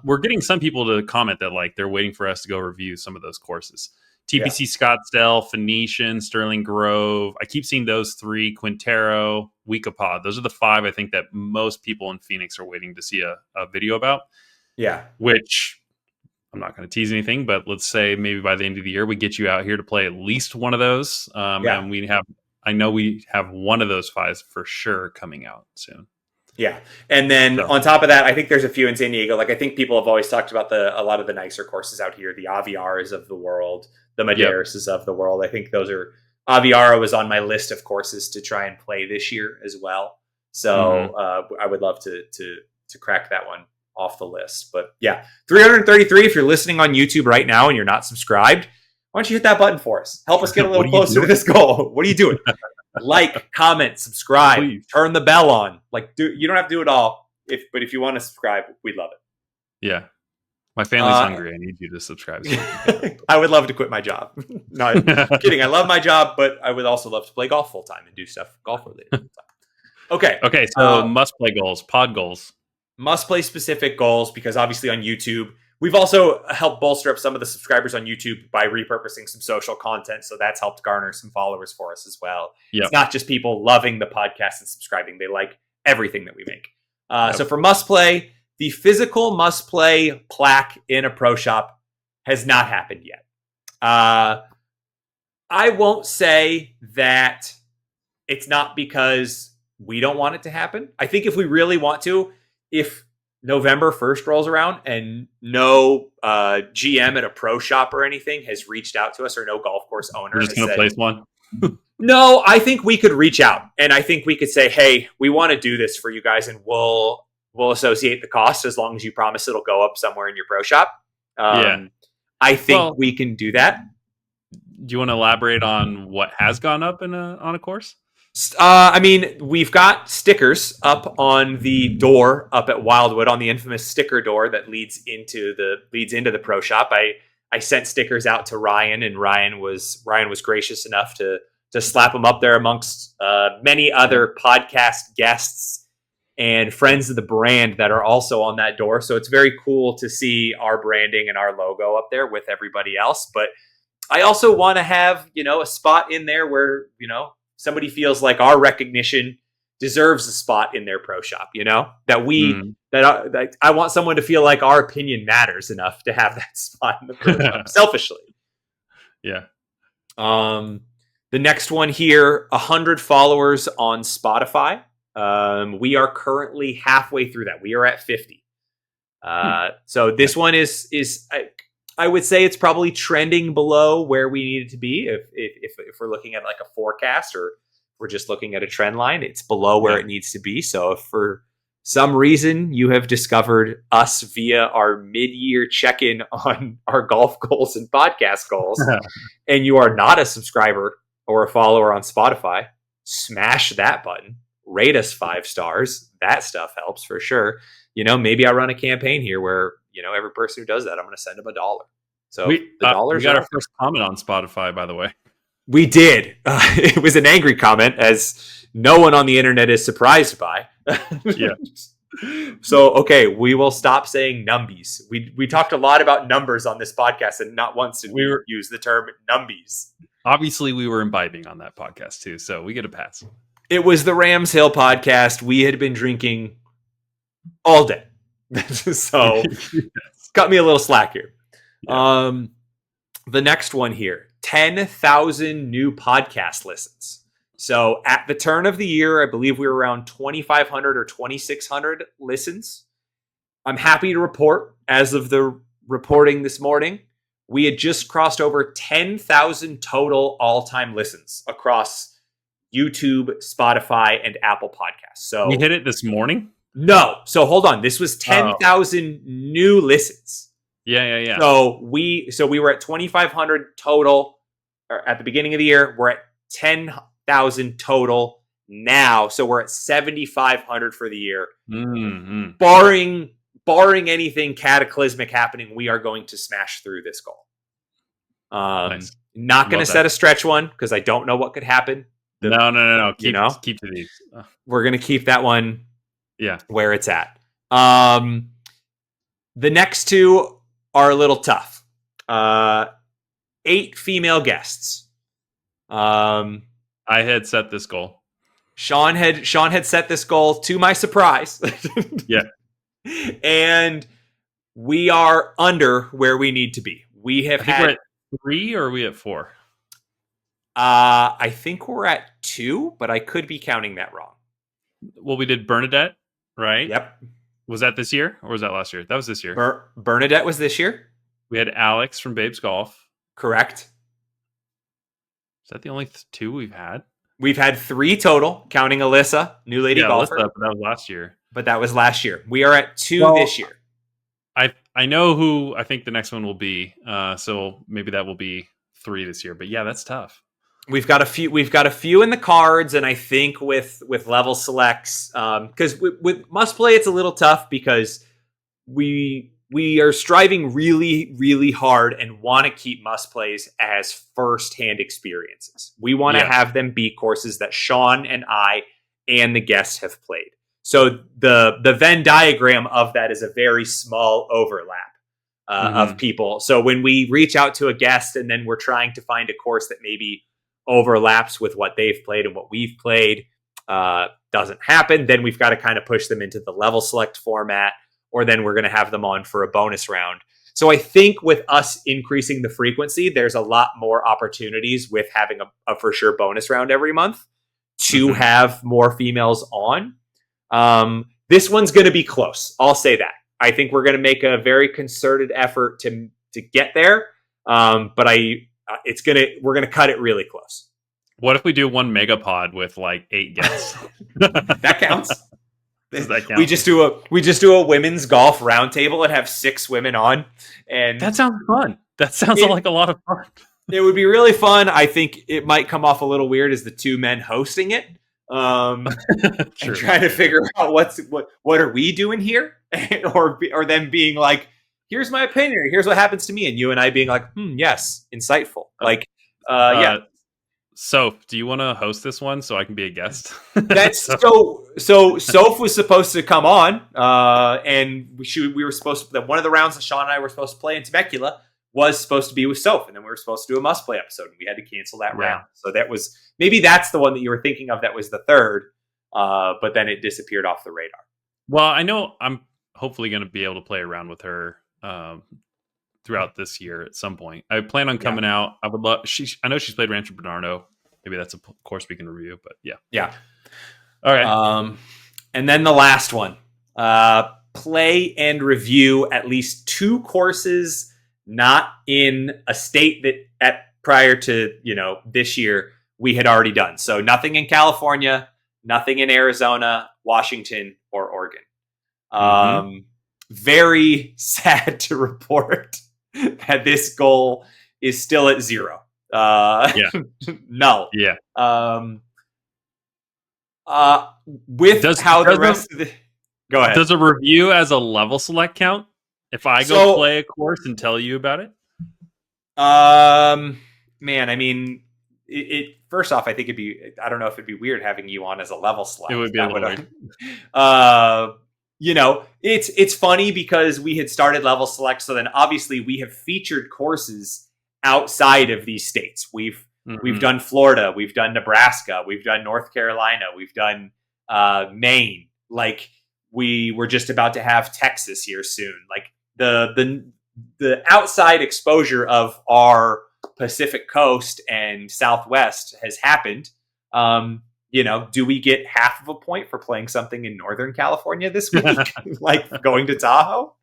S1: we're getting some people to comment that like they're waiting for us to go review some of those courses. TPC Scottsdale, Phoenician, Sterling Grove. I keep seeing those three, Quintero, Weekapod. Those are the 5 I think that most people in Phoenix are waiting to see a video about.
S2: Yeah.
S1: Which I'm not going to tease anything, but let's say maybe by the end of the year, we get you out here to play at least one of those. And I know we have one of those 5 for sure coming out soon.
S2: Yeah. And then on top of that, I think there's a few in San Diego. Like I think people have always talked about a lot of the nicer courses out here, the Aviaras of the world, the Madeiras of the world. I think Aviara was on my list of courses to try and play this year as well. So I would love to crack that one off the list. But yeah, 333. If you're listening on YouTube right now and you're not subscribed, why don't you hit that button for us? Help us get a little closer to this goal. What are you doing? Like, comment, subscribe, please. Turn the bell on. Like, you don't have to do it all. But if you want to subscribe, we'd love it.
S1: Yeah. My family's hungry. I need you to subscribe.
S2: I would love to quit my job. No, I'm kidding. I love my job, but I would also love to play golf full time and do stuff golf related. Okay.
S1: Okay. So must play goals, pod goals.
S2: Must play specific goals because obviously on YouTube, we've also helped bolster up some of the subscribers on YouTube by repurposing some social content. So that's helped garner some followers for us as well. Yep. It's not just people loving the podcast and subscribing. They like everything that we make. So for must play, the physical must play plaque in a pro shop has not happened yet. I won't say that it's not because we don't want it to happen. I think if we really want to, if November 1st rolls around and no GM at a pro shop or anything has reached out to us, or no golf course owner,
S1: we're just going to place one.
S2: No, I think we could reach out and I think we could say, hey, we want to do this for you guys and we'll associate the cost as long as you promise it'll go up somewhere in your pro shop. I think we can do that.
S1: Do you want to elaborate on what has gone up on a course?
S2: I mean, we've got stickers up on the door up at Wildwood, on the infamous sticker door that leads into the pro shop. I sent stickers out to Ryan, and Ryan was gracious enough to slap them up there amongst many other podcast guests and friends of the brand that are also on that door. So it's very cool to see our branding and our logo up there with everybody else. But I also want to have, a spot in there where, somebody feels like our recognition deserves a spot in their pro shop, that I want someone to feel like our opinion matters enough to have that spot in the pro shop, selfishly.
S1: Yeah.
S2: The next one here, 100 followers on Spotify. We are currently halfway through that. We are at 50. So this one is I would say it's probably trending below where we need it to be. If we're looking at like a forecast, or we're just looking at a trend line, it's below where it needs to be. So if for some reason you have discovered us via our mid-year check-in on our golf goals and podcast goals, and you are not a subscriber or a follower on Spotify, smash that button, rate us 5 stars. That stuff helps for sure. Maybe I run a campaign here where, every person who does that, I'm going to send them $1. So
S1: we got our first comment on Spotify, by the way.
S2: We did. It was an angry comment, as no one on the internet is surprised by.
S1: Yeah.
S2: So, okay, we will stop saying numbies. We talked a lot about numbers on this podcast, and not once did we use the term numbies.
S1: Obviously, we were imbibing on that podcast too, so we get a pass.
S2: It was the Rams Hill podcast. We had been drinking all day. So cut me a little slack here. Yeah. The next one here, 10,000 new podcast listens. So at the turn of the year, I believe we were around 2,500 or 2,600 listens. I'm happy to report, as of the reporting this morning, we had just crossed over 10,000 total all-time listens across YouTube, Spotify, and Apple Podcasts. So
S1: we hit it this morning?
S2: No. So hold on. This was 10,000 new listens.
S1: Yeah.
S2: So we were at 2,500 total at the beginning of the year. We're at 10,000 total now. So we're at 7,500 for the year.
S1: Mm-hmm.
S2: Barring anything cataclysmic happening, we are going to smash through this goal.
S1: Nice.
S2: Not going to set a stretch one because I don't know what could happen.
S1: No. Keep to these.
S2: We're going to keep that one where it's at. The next two are a little tough. 8 female guests.
S1: I had set this goal.
S2: Shawn had set this goal to my surprise.
S1: Yeah.
S2: And we are under where we need to be. We have
S1: we're at 3 or are we at 4?
S2: I think we're at 2, but I could be counting that wrong.
S1: Well, we did Bernadette, right?
S2: Yep.
S1: Was that this year or was that last year? That was this year.
S2: Bernadette was this year.
S1: We had Alex from Babes Golf.
S2: Correct.
S1: Is that the only 2 we've had?
S2: We've had 3 total, counting Alyssa, new lady golfer.
S1: Alyssa, but that was last year.
S2: But that was last year. We are at 2 this year.
S1: I know who I think the next one will be. So maybe that will be 3 this year. But yeah, that's tough.
S2: We've got a few in the cards, and I think with level selects, because with must play it's a little tough because we are striving really, really hard and want to keep must plays as first-hand experiences. We want to have them be courses that Shawn and I and the guests have played. So the Venn diagram of that is a very small overlap of people. So when we reach out to a guest and then we're trying to find a course that maybe overlaps with what they've played and what we've played, doesn't happen, then we've got to kind of push them into the level select format, or then we're going to have them on for a bonus round. So I think with us increasing the frequency, there's a lot more opportunities with having a for sure bonus round every month to have more females on. This one's going to be close. I'll say that. I think we're going to make a very concerted effort to get there. But we're going to cut it really close.
S1: What if we do one megapod with like 8 guests?
S2: That counts.
S1: Does that count?
S2: We just do a women's golf roundtable and have 6 women on, and
S1: that sounds fun. That sounds like a lot of fun.
S2: It would be really fun. I think it might come off a little weird as the 2 men hosting it. And trying to figure out what are we doing here, or them being like, here's my opinion, here's what happens to me, and you and I being like, yes, insightful.
S1: Soph, do you want to host this one so I can be a guest?
S2: That's so Soph was supposed to come on, and we were supposed to, one of the rounds that Shawn and I were supposed to play in Temecula was supposed to be with Soph, and then we were supposed to do a must play episode, and we had to cancel that round. So maybe that's the one that you were thinking of that was the 3rd, but then it disappeared off the radar.
S1: Well, I know I'm hopefully going to be able to play around with her throughout this year at some point. I plan on coming out. I would love. I know she's played Rancho Bernardo. Maybe that's a course we can review. But yeah. All right.
S2: And then the last one: play and review at least 2 courses not in a state that prior to this year we had already done. So nothing in California, nothing in Arizona, Washington, or Oregon. Very sad to report that this goal is still at 0. Null.
S1: Yeah.
S2: Go ahead.
S1: Does a review as a level select count if I go play a course and tell you about it?
S2: Man, I mean, it first off, I think I don't know if it'd be weird having you on as a level select.
S1: It would be a little weird.
S2: It's funny because we had started level select, so then obviously we have featured courses outside of these states. We've done Florida, we've done Nebraska, we've done North Carolina, we've done Maine. Like we were just about to have Texas here soon. Like the outside exposure of our Pacific Coast and Southwest has happened. Do we get half of a point for playing something in Northern California this week? Like going to Tahoe?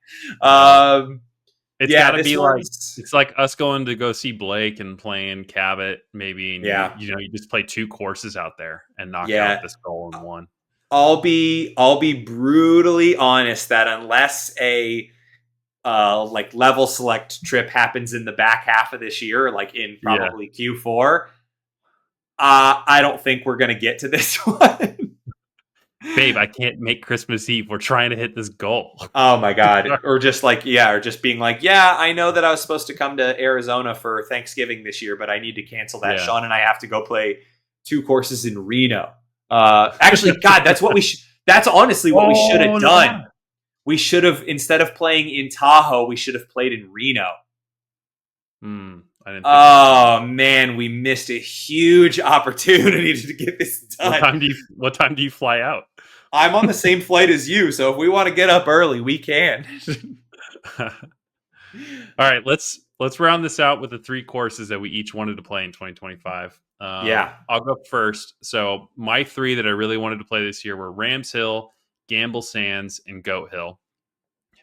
S1: It's
S2: Yeah,
S1: got to
S2: this
S1: be like
S2: one's
S1: it's like us going to go see Blake and playing Cabot maybe, and
S2: yeah,
S1: you just play 2 courses out there and knock out
S2: yeah.
S1: this goal in one.
S2: I'll be brutally honest that unless a like level select trip happens in the back half of this year, like in
S1: Yeah.
S2: probably Q4, I don't think we're gonna get to this one.
S1: Babe, I can't make Christmas Eve. We're trying to hit this goal.
S2: Oh my god. Or just like, yeah, or just being like, yeah, I know that I was supposed to come to Arizona for Thanksgiving this year, but I need to cancel that.
S1: Yeah.
S2: Sean and I have to go play 2 courses in Reno. Actually, God, that's honestly what we should have
S1: Oh,
S2: done.
S1: Nevada.
S2: We should have, instead of playing in Tahoe, we should have played in Reno.
S1: I didn't think about
S2: Oh man, we missed a huge opportunity to get this
S1: that.
S2: done.
S1: What time do you fly out?
S2: I'm on the same flight as you, so if we want to get up early, we can.
S1: All right, let's round this out with the 3 courses that we each wanted to play in 2025.
S2: Yeah.
S1: I'll go first. So my 3 that I really wanted to play this year were Rams Hill, Gamble Sands, and Goat Hill.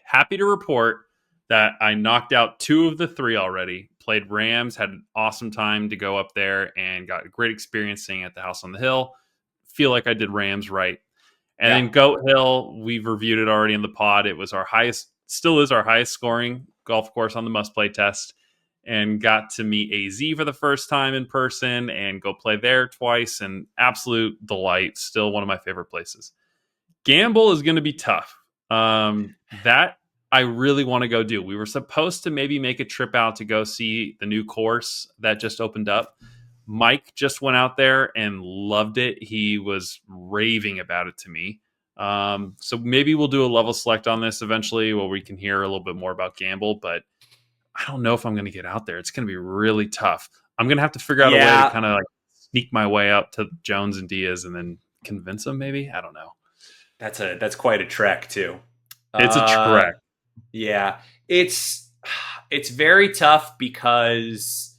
S1: Happy to report that I knocked out 2 of the 3 already. Played Rams, had an awesome time to go up there, and got a great experience staying at the house on the hill. Feel like I did Rams right. And
S2: Yeah.
S1: then Goat Hill, we've reviewed it already in the pod. It was our highest, still is our highest scoring golf course on the must play test, and got to meet AZ for the first time in person and go play there twice. And absolute delight. Still one of my favorite places. Gamble is going to be tough. That I really want to go do. We were supposed to maybe make a trip out to go see the new course that just opened up. Mike just went out there and loved it. He was raving about it to me. So maybe we'll do a level select on this eventually where we can hear a little bit more about Gamble, but I don't know if I'm going to get out there. It's going to be really tough. I'm going to have to figure out a way to
S2: Yeah.
S1: kind of like sneak my way out to Jones and Diaz and then convince them maybe. I don't know.
S2: That's quite a trek too.
S1: It's a trek.
S2: Yeah. It's very tough because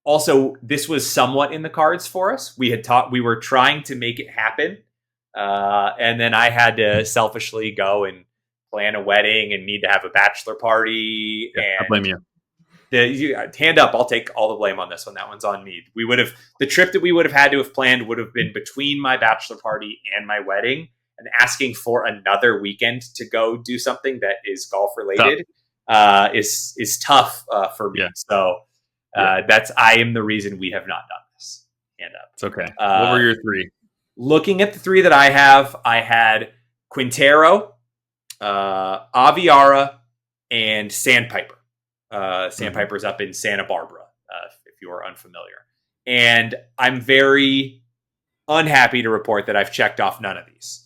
S2: also this was somewhat in the cards for us. We were trying to make it happen. And then I had to selfishly go and plan a wedding and need to have a bachelor party.
S1: Yeah, I
S2: And
S1: blame you.
S2: hand up, I'll take all the blame on this one. That one's on me. The trip that we would have had to have planned would have been between my bachelor party and my wedding, and asking for another weekend to go do something that is golf related is tough for me.
S1: Yeah.
S2: So I am the reason we have not done this. Hand up.
S1: It's okay. What were your 3?
S2: Looking at the 3 that I have, I had Quintero, Aviara, and Sandpiper. Sandpiper's up in Santa Barbara, if you are unfamiliar. And I'm very unhappy to report that I've checked off none of these.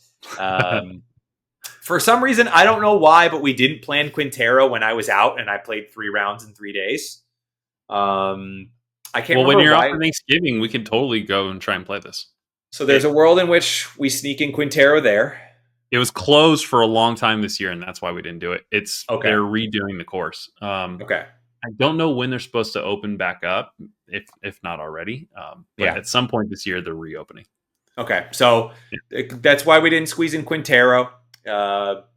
S2: For some reason, I don't know why, but we didn't plan Quintero when I was out and I played 3 rounds in 3 days. I can't remember
S1: when you're
S2: why.
S1: out for Thanksgiving, we can totally go and try and play this.
S2: So there's a world in which we sneak in Quintero there.
S1: It was closed for a long time this year, and that's why we didn't do it. They're redoing the course.
S2: Okay.
S1: I don't know when they're supposed to open back up, if not already. But at some point this year, they're reopening.
S2: Okay, so that's why we didn't squeeze in Quintero. Aviara,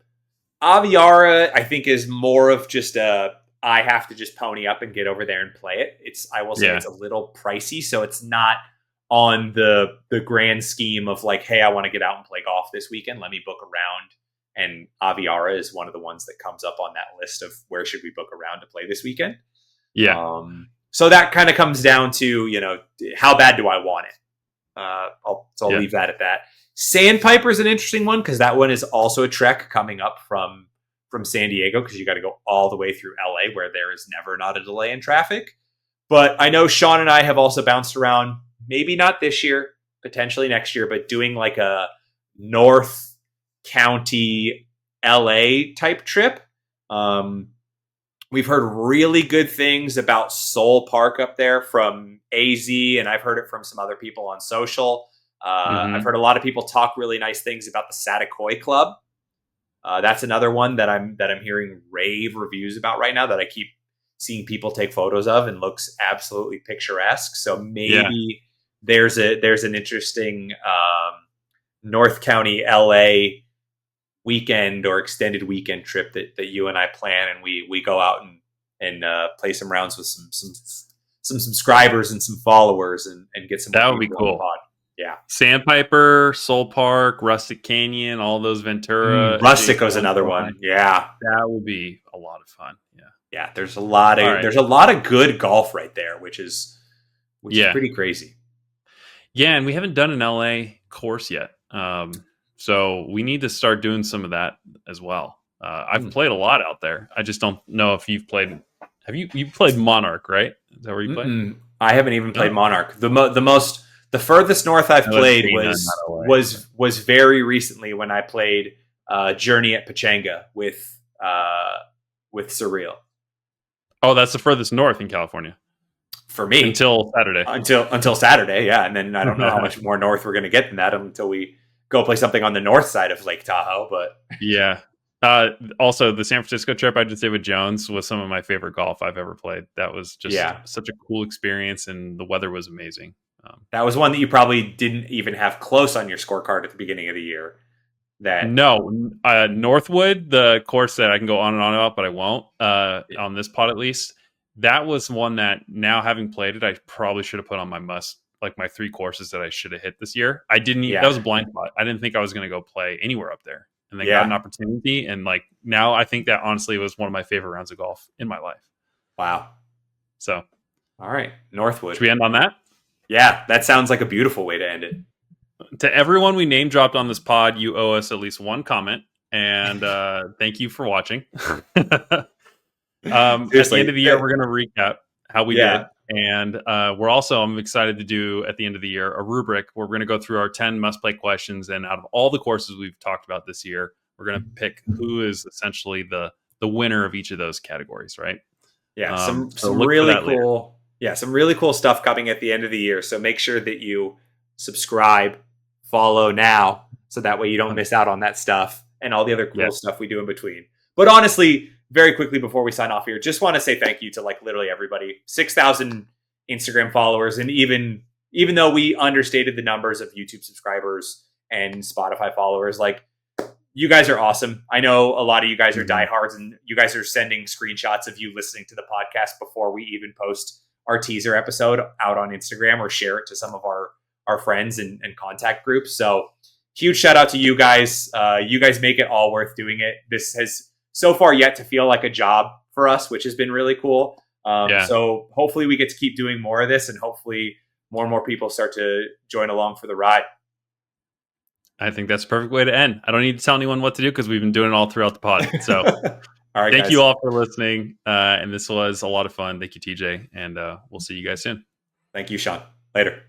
S2: I think, is more of just I have to just pony up and get over there and play it. I will say it's a little pricey, so it's not on the grand scheme of like, hey, I want to get out and play golf this weekend. Let me book a round. And Aviara is one of the ones that comes up on that list of where should we book a round to play this weekend.
S1: Yeah.
S2: So that kind of comes down to, how bad do I want it? I'll leave that at that. Sandpiper is an interesting one because that one is also a trek coming up from San Diego because you got to go all the way through LA where there is never not a delay in traffic. But I know Shawn and I have also bounced around, maybe not this year, potentially next year, but doing like a North County LA type trip. We've heard really good things about Soul Park up there from AZ, and I've heard it from some other people on social. I've heard a lot of people talk really nice things about the Satakoy Club. That's another one that I'm hearing rave reviews about right now that I keep seeing people take photos of and looks absolutely picturesque. So maybe there's an interesting North County LA weekend or extended weekend trip that you and I plan, and we go out and and play some rounds with some subscribers and some followers and get some
S1: That
S2: more
S1: would be
S2: people on the
S1: cool.
S2: pod. Yeah.
S1: Sandpiper, Soul Park, Rustic Canyon, all those Ventura.
S2: Rustic was another one. Yeah.
S1: That would be a lot of fun. Yeah.
S2: Yeah. There's a lot of good golf right there, which is pretty crazy.
S1: Yeah, and we haven't done an LA course yet. So we need to start doing some of that as well. I've played a lot out there. I just don't know if you've played. Have you played Monarch, right? Is that where you play?
S2: I haven't even played Monarch. The furthest north I've played was very recently when I played Journey at Pechanga with Surreal.
S1: Oh, that's the furthest north in California.
S2: For me.
S1: Until Saturday.
S2: Until Saturday, yeah. And then I don't know how much more north we're going to get than that until we go play something on the north side of Lake Tahoe. But
S1: yeah. Also, the San Francisco trip I just did with Jones was some of my favorite golf I've ever played. That was just such a cool experience, and the weather was amazing.
S2: That was one that you probably didn't even have close on your scorecard at the beginning of the year.
S1: Northwood, the course that I can go on and on about, but I won't on this pod at least. That was one that now having played it, I probably should have put on my my 3 courses that I should have hit this year. I didn't. That was a blind spot. I didn't think I was going to go play anywhere up there, and then got an opportunity. And now, I think that honestly was one of my favorite rounds of golf in my life.
S2: Wow.
S1: So,
S2: all right, Northwood.
S1: Should we end on that?
S2: Yeah, that sounds like a beautiful way to end it.
S1: To everyone we name dropped on this pod, you owe us at least one comment, and thank you for watching. At the end of the year, we're going to recap how we did. And I'm excited to do at the end of the year a rubric where we're going to go through our 10 must play questions. And out of all the courses we've talked about this year, we're going to pick who is essentially the winner of each of those categories, right?
S2: Yeah. Some really cool. Yeah. Some really cool stuff coming at the end of the year. So make sure that you subscribe, follow now, so that way you don't miss out on that stuff and all the other cool stuff we do in between. But honestly, very quickly before we sign off here, just want to say thank you to literally everybody. 6,000 Instagram followers, and even though we understated the numbers of YouTube subscribers and Spotify followers, you guys are awesome. I know a lot of you guys are diehards, and you guys are sending screenshots of you listening to the podcast before we even post our teaser episode out on Instagram or share it to some of our friends and contact groups. So huge shout out to you guys. You guys make it all worth doing it. This has so far yet to feel like a job for us, which has been really cool. So hopefully we get to keep doing more of this, and hopefully more and more people start to join along for the ride.
S1: I think that's a perfect way to end. I don't need to tell anyone what to do because we've been doing it all throughout the pod. So
S2: all right,
S1: thank you all for listening. And this was a lot of fun. Thank you, TJ. And we'll see you guys soon.
S2: Thank you, Shawn. Later.